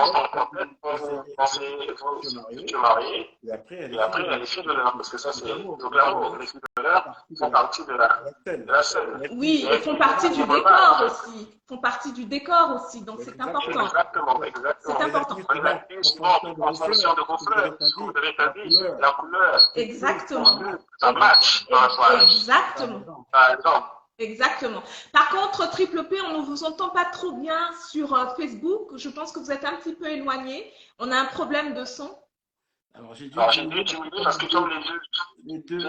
Futurs mariés, et après il y a les filles de l'heure, parce que ça c'est le glamour. Les filles de l'heure font partie de la scène. Oui, et font partie du décor aussi. Font partie du décor aussi, donc c'est important. Exactement. C'est important. On les active souvent en fonction de vos fleurs, ce que vous avez établi, la couleur. Exactement. Ça match dans la soirée. Exactement. Par exemple. Exactement. Par contre, Triple P, on ne vous entend pas trop bien sur Facebook. Je pense que vous êtes un petit peu éloigné. On a un problème de son. Alors, j'ai dû diminuer parce que comme les deux.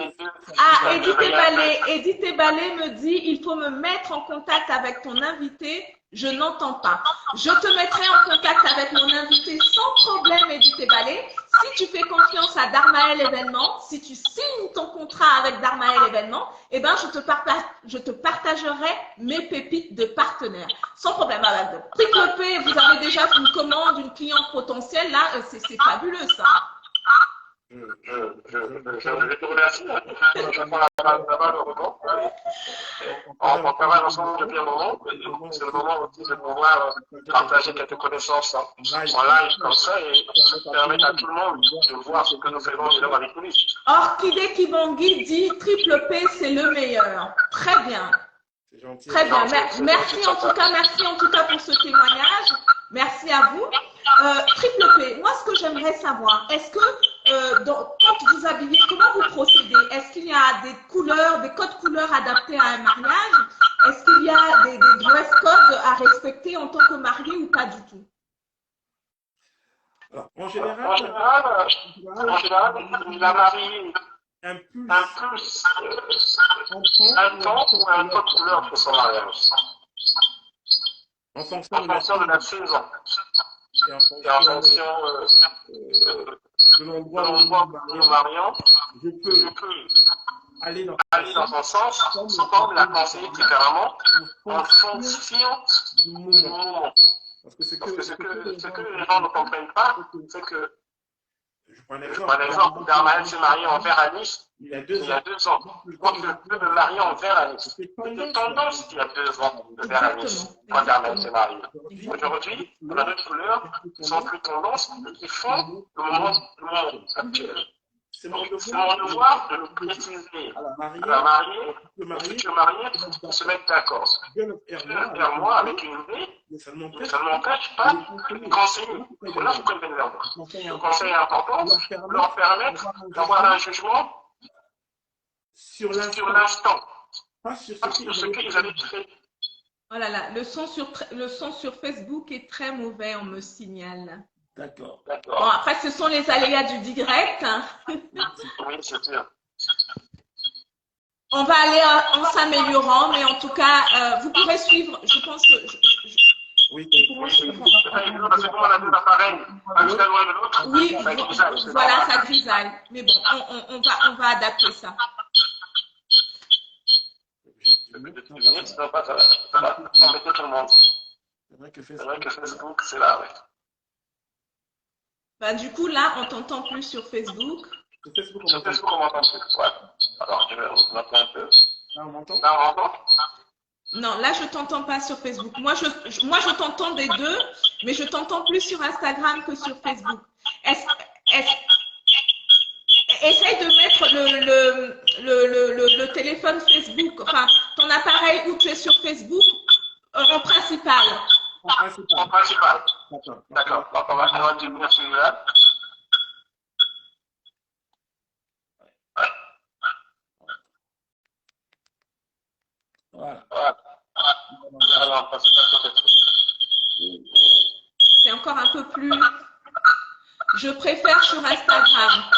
Ah, Edith Ballet me dit il faut me mettre en contact avec ton invité Je n'entends pas. Je te mettrai en contact avec mon invité sans problème, Edith Ebalé. Si tu fais confiance à Darmaël Événement, si tu signes ton contrat avec Darmaël Événement, eh ben, je te partagerai mes pépites de partenaires. Sans problème. Triple P, vous avez déjà une commande, une cliente potentielle. Là, c'est fabuleux, ça. Je te remercie. Je prends la balle au rebond. On travaille ensemble depuis un moment. C'est le moment aussi de pouvoir partager quelques connaissances en live comme ça et permettre à tout le monde de voir ce que nous faisons dans les coulisses. Orchidée Kibangui dit Triple P, c'est le meilleur. Très bien. Gentil. Très bien. Merci en tout cas pour ce témoignage. Merci à vous. Triple P, moi ce que j'aimerais savoir, est-ce que quand vous habillez, comment vous procédez? Est-ce qu'il y a des couleurs, des codes couleurs adaptés à un mariage? Est-ce qu'il y a des dress codes à respecter en tant que marié ou pas du tout? Alors, en général, la mariée impulse un temps ou un code couleur pour son mariage. En fonction de la saison. Et en fonction de l'endroit où nous nous marions, je peux aller dans son sens, comme la conseiller différemment, en fonction du moment. Parce que ce que les gens ne comprennent pas, c'est que, je prends par exemple, Darmaël s'est marié en vert à Nice il y a 2 ans. Quand je me marier en vert à Nice, c'était tendance il y a 2 ans de vert à Nice, quand Darmaël s'est marié. Aujourd'hui, on a d'autres couleurs qui sont plus tendances, qui font le moment actuel. C'est mon devoir de le préciser à la mariée, le futur marié, pour se mettre d'accord. Vers moi avec une idée, mais ça ne m'empêche pas de conseiller. Là, vous comprenez vers moi. Le conseil est important, leur permettre d'avoir un jugement sur l'instant, pas sur ce qu'ils avaient fait. Oh là là, le son sur Facebook est très mauvais, on me signale. D'accord. Bon, après, ce sont les aléas du direct. Oui, c'est sûr. On va aller en s'améliorant, mais en tout cas, vous pourrez suivre. Je pense que. Oui, parce que comme on a deux appareils, un très loin de l'autre, oui, voilà, ça grisaille. Mais bon, on va adapter ça. Ça va embêter tout le monde. C'est vrai que Facebook, c'est là, oui. Bah, du coup, là, on t'entend plus sur Facebook. Sur Facebook, on m'entend plus. Ouais. Alors, je vais remonter un peu. Là, on m'entend? Là, on m'entend? Non, là, je t'entends pas sur Facebook. Moi, je t'entends des deux, mais je t'entends plus sur Instagram que sur Facebook. Essaye de mettre le téléphone Facebook, enfin, ton appareil où tu es sur Facebook, en principal. En principal. D'accord. Donc, on va devenir celui-là. Voilà. Alors, c'est encore un peu plus. Je préfère sur Instagram.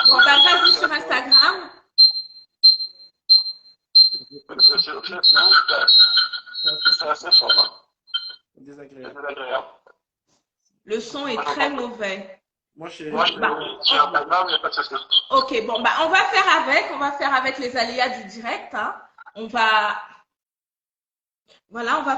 Bon, bah, vas-y sur Instagram. C'est assez fort. Désagréable. Le son est très mauvais. Moi, j'ai Instagram, il n'y a pas de souci. Ok, bon, bah, on va faire avec les aléas du direct. Hein. On va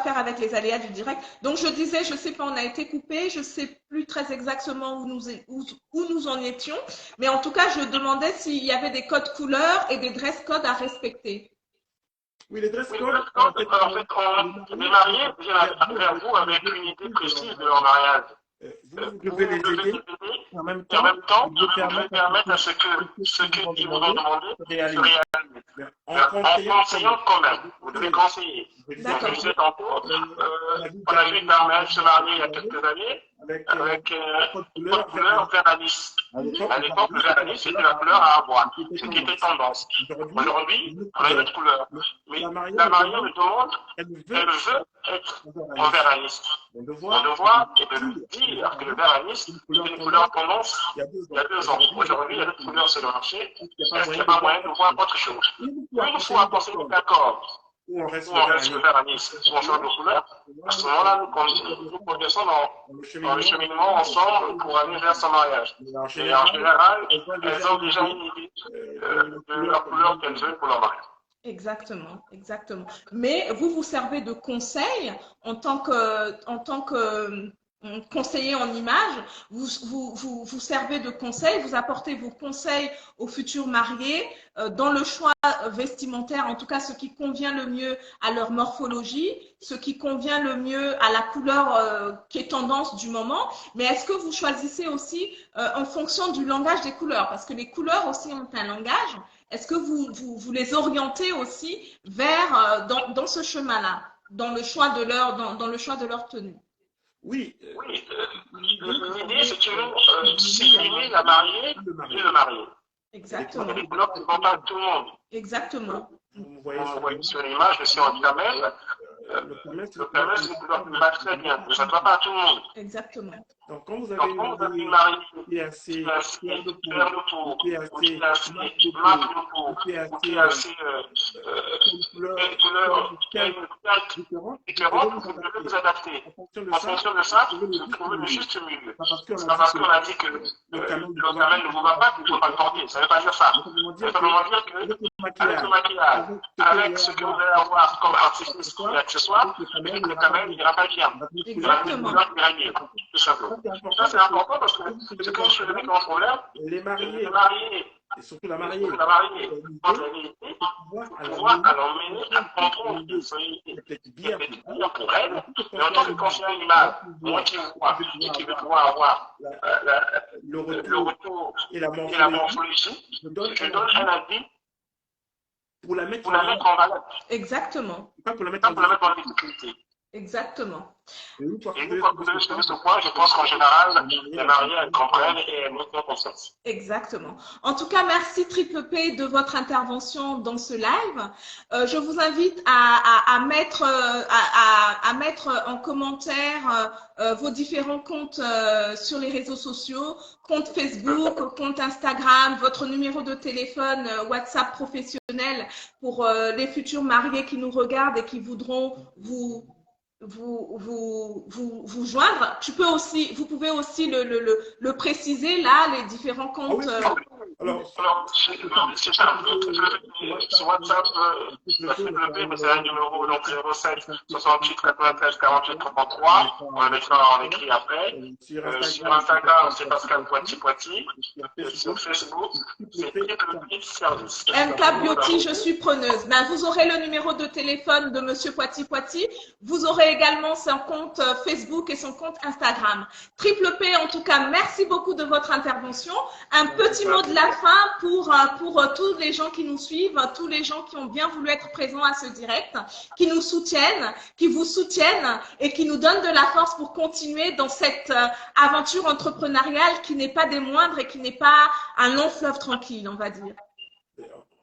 faire avec les aléas du direct. Donc, je disais, je ne sais pas, on a été coupé, je ne sais plus très exactement où nous en étions. Mais en tout cas, je demandais s'il y avait des codes couleurs et des dress codes à respecter. Oui, les dress codes, en fait, les mariés viennent vers vous avec une idée précise de leur mariage. Vous devez les aider et en même temps, vous devez permettre à ce qu'ils vous ont demandé se réaliser. En conseillant quand même, vous devez conseiller. Donc, je sais tantôt, on a vu Darmaël se marier il y a quelques années avec une couleur vert à Nice. À l'époque, le vert à Nice, c'était la couleur à avoir, ce qui était tendance. Aujourd'hui, on a une autre couleur. Mais la mariée me demande, elle veut être en vert à Nice. Mon devoir est de lui dire que le vert à Nice est une couleur tendance il y a 2 ans. Aujourd'hui, il y a d'autres couleurs sur le marché. Est-ce qu'il n'y a pas moyen de voir autre chose? Une fois qu'on s'est mis d'accord ou on reste le vert à Nice, ou on change de couleur, à ce moment-là, nous progressons dans le cheminement ensemble pour aller vers son mariage. Et en général, elles ont déjà une idée de la couleur qu'elles veulent pour leur mariage. Exactement, exactement. Mais vous vous servez de conseils en tant que conseiller en image, vous servez de conseils, vous apportez vos conseils aux futurs mariés dans le choix vestimentaire, en tout cas ce qui convient le mieux à leur morphologie, ce qui convient le mieux à la couleur qui est tendance du moment. Mais est-ce que vous choisissez aussi en fonction du langage des couleurs? Parce que les couleurs aussi ont un langage. Est-ce que vous les orientez aussi vers dans ce chemin-là, dans le choix de leur tenue? Oui. L'idée, c'est toujours cibler la mariée et le marié. Exactement. Les couleurs ne vont pas à tout le monde. Exactement. Vous voyez sur l'image, je suis en camel. Le camel, c'est une couleur qui me va très bien, mais ça ne va pas à tout le monde. Exactement. Donc, quand vous avez une mariée qui est assez clair de peau, qui est assez mat de peau, qui est assez couleur différente, vous devez vous adapter. En fonction de ça, vous trouvez le juste milieu. C'est pas parce qu'on a dit que le camel ne vous va pas qu'il ne faut pas le porter. Ça ne veut pas dire ça. Ça veut simplement dire que avec le maquillage, avec ce que vous allez avoir comme artifice et accessoires, le camel n'ira pas bien. Exactement. Tout simplement. Ça, c'est important parce que c'est quand je le grand problème, les mariés, et surtout la mariée, quand elle est pouvoir à l'emmener à comprendre peut-être bien pour elle, mais en tant que conseiller animal, moi qui vois et qui veux pouvoir avoir le retour et la morphologie, je donne un avis pour la mettre en valeur. Exactement. Pas pour la mettre en difficulté. Exactement. Et une fois que vous avez suivi ce point, je pense qu'en général, les mariés elles comprennent et elles montrent confiance. Exactement. En tout cas, merci Triple P de votre intervention dans ce live. Je vous invite à mettre en commentaire vos différents comptes sur les réseaux sociaux, compte Facebook, compte Instagram, votre numéro de téléphone, WhatsApp professionnel pour les futurs mariés qui nous regardent et qui voudront vous joindre. Vous pouvez aussi le préciser là, les différents comptes. Alors, c'est ça. Sur WhatsApp, mais c'est un numéro, donc 07 68 93 48 33. On le mettra en écrit après. Sur Instagram, c'est Pascal Poiti. Sur Facebook, c'est Triple P Service. MK Beauty, je suis preneuse. Ben, vous aurez le numéro de téléphone de Monsieur Poiti. Vous aurez également son compte Facebook et son compte Instagram. Triple P, en tout cas, merci beaucoup de votre intervention. Un petit mot de la fin pour tous les gens qui nous suivent, tous les gens qui ont bien voulu être présents à ce direct, qui nous soutiennent, qui vous soutiennent et qui nous donnent de la force pour continuer dans cette aventure entrepreneuriale qui n'est pas des moindres et qui n'est pas un long fleuve tranquille, on va dire.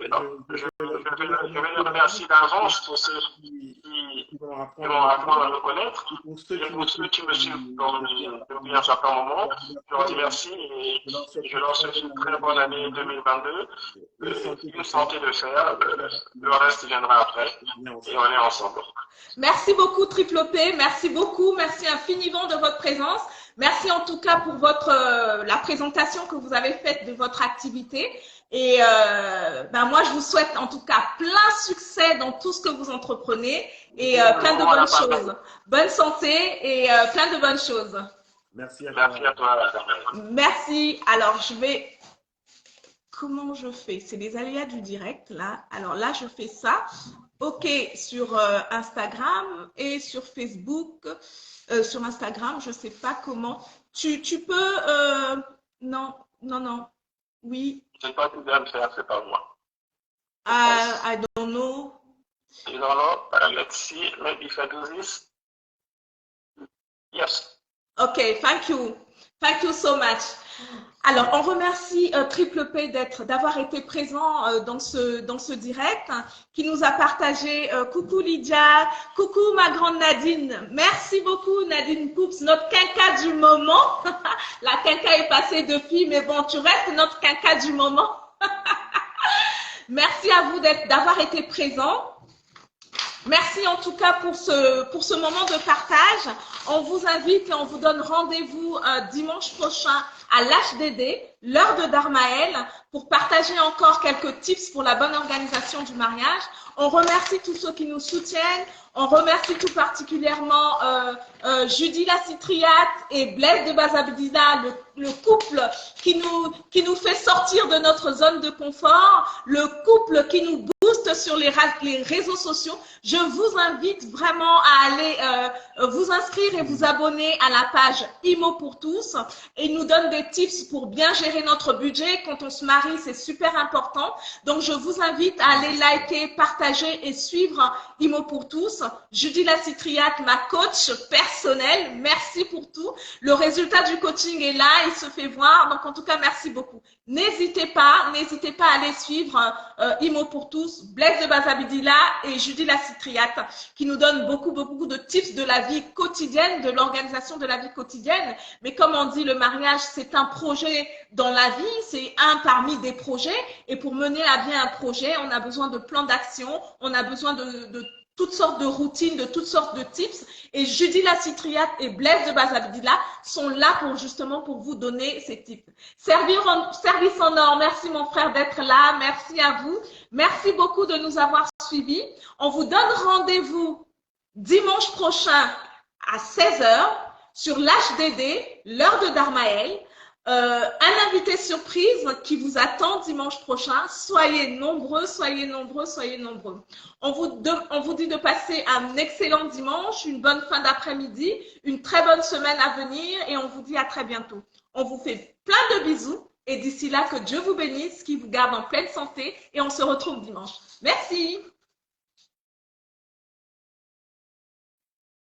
Je vais les remercier d'avance pour ceux qui vont apprendre à me connaître. Et pour ceux qui me suivent depuis un certain moment, je leur dis merci et je leur souhaite une très bonne année 2022. Une santé de fer, le reste viendra après et on est ensemble. Merci beaucoup Triple P, merci beaucoup, merci infiniment de votre présence. Merci en tout cas pour la présentation que vous avez faite de votre activité. Et moi, je vous souhaite en tout cas plein succès dans tout ce que vous entreprenez et plein de bonnes choses. Bonne santé et plein de bonnes choses. Merci à toi. Merci. Alors, comment je fais? C'est les aléas du direct, là. Alors là, je fais ça. OK, sur Instagram et sur Facebook. Sur Instagram, je ne sais pas comment. Tu peux… Non. Oui. Je ne sais pas qui doit le faire, c'est pas moi. I don't know. You don't know? Let's see. Maybe if I do this. Yes. Okay, thank you. Thank you so much. Alors, on remercie Triple P d'avoir été présent dans ce direct, qui nous a partagé coucou Lydia, coucou ma grande Nadine. Merci beaucoup Nadine Poups, notre quinca du moment. La quinca est passée depuis, mais bon, tu restes notre quinca du moment. Merci à vous d'avoir été présent. Merci en tout cas pour ce moment de partage. On vous invite et on vous donne rendez-vous dimanche prochain à l'HDD, l'heure de Dharmaël, pour partager encore quelques tips pour la bonne organisation du mariage. On remercie tous ceux qui nous soutiennent. On remercie tout particulièrement Judy la Cypriate et Blaise de Bazabdila, le couple qui nous fait sortir de notre zone de confort, le couple qui nous booste sur les réseaux sociaux. Je vous invite vraiment à aller vous inscrire et vous abonner à la page IMO pour tous. Et il nous donne des tips pour bien gérer notre budget. Quand on se marie, c'est super important. Donc, je vous invite à aller liker, partager et suivre IMO pour tous. Judy la Cypriate, ma coach personnelle, merci pour tout. Le résultat du coaching est là, il se fait voir. Donc, en tout cas, merci beaucoup. N'hésitez pas à aller suivre IMO pour tous, Blaise de Bazabidila et Judy la Cypriate, qui nous donnent beaucoup de tips de la vie quotidienne, de l'organisation de la vie quotidienne. Mais comme on dit, le mariage, c'est un projet dans la vie, c'est un parmi des projets. Et pour mener à bien un projet, on a besoin de plans d'action, on a besoin de toutes sortes de routines, de toutes sortes de tips. Et Judy la Cypriate et Blaise de Bazabdila sont là pour vous donner ces tips. Service en or, merci mon frère d'être là, merci à vous. Merci beaucoup de nous avoir suivis. On vous donne rendez-vous dimanche prochain à 16 h sur l'HDD, l'heure de Dharmaël. Un invité surprise qui vous attend dimanche prochain. Soyez nombreux. On vous dit de passer un excellent dimanche, une bonne fin d'après-midi, une très bonne semaine à venir et on vous dit à très bientôt. On vous fait plein de bisous et d'ici là, que Dieu vous bénisse, qu'il vous garde en pleine santé et on se retrouve dimanche. Merci.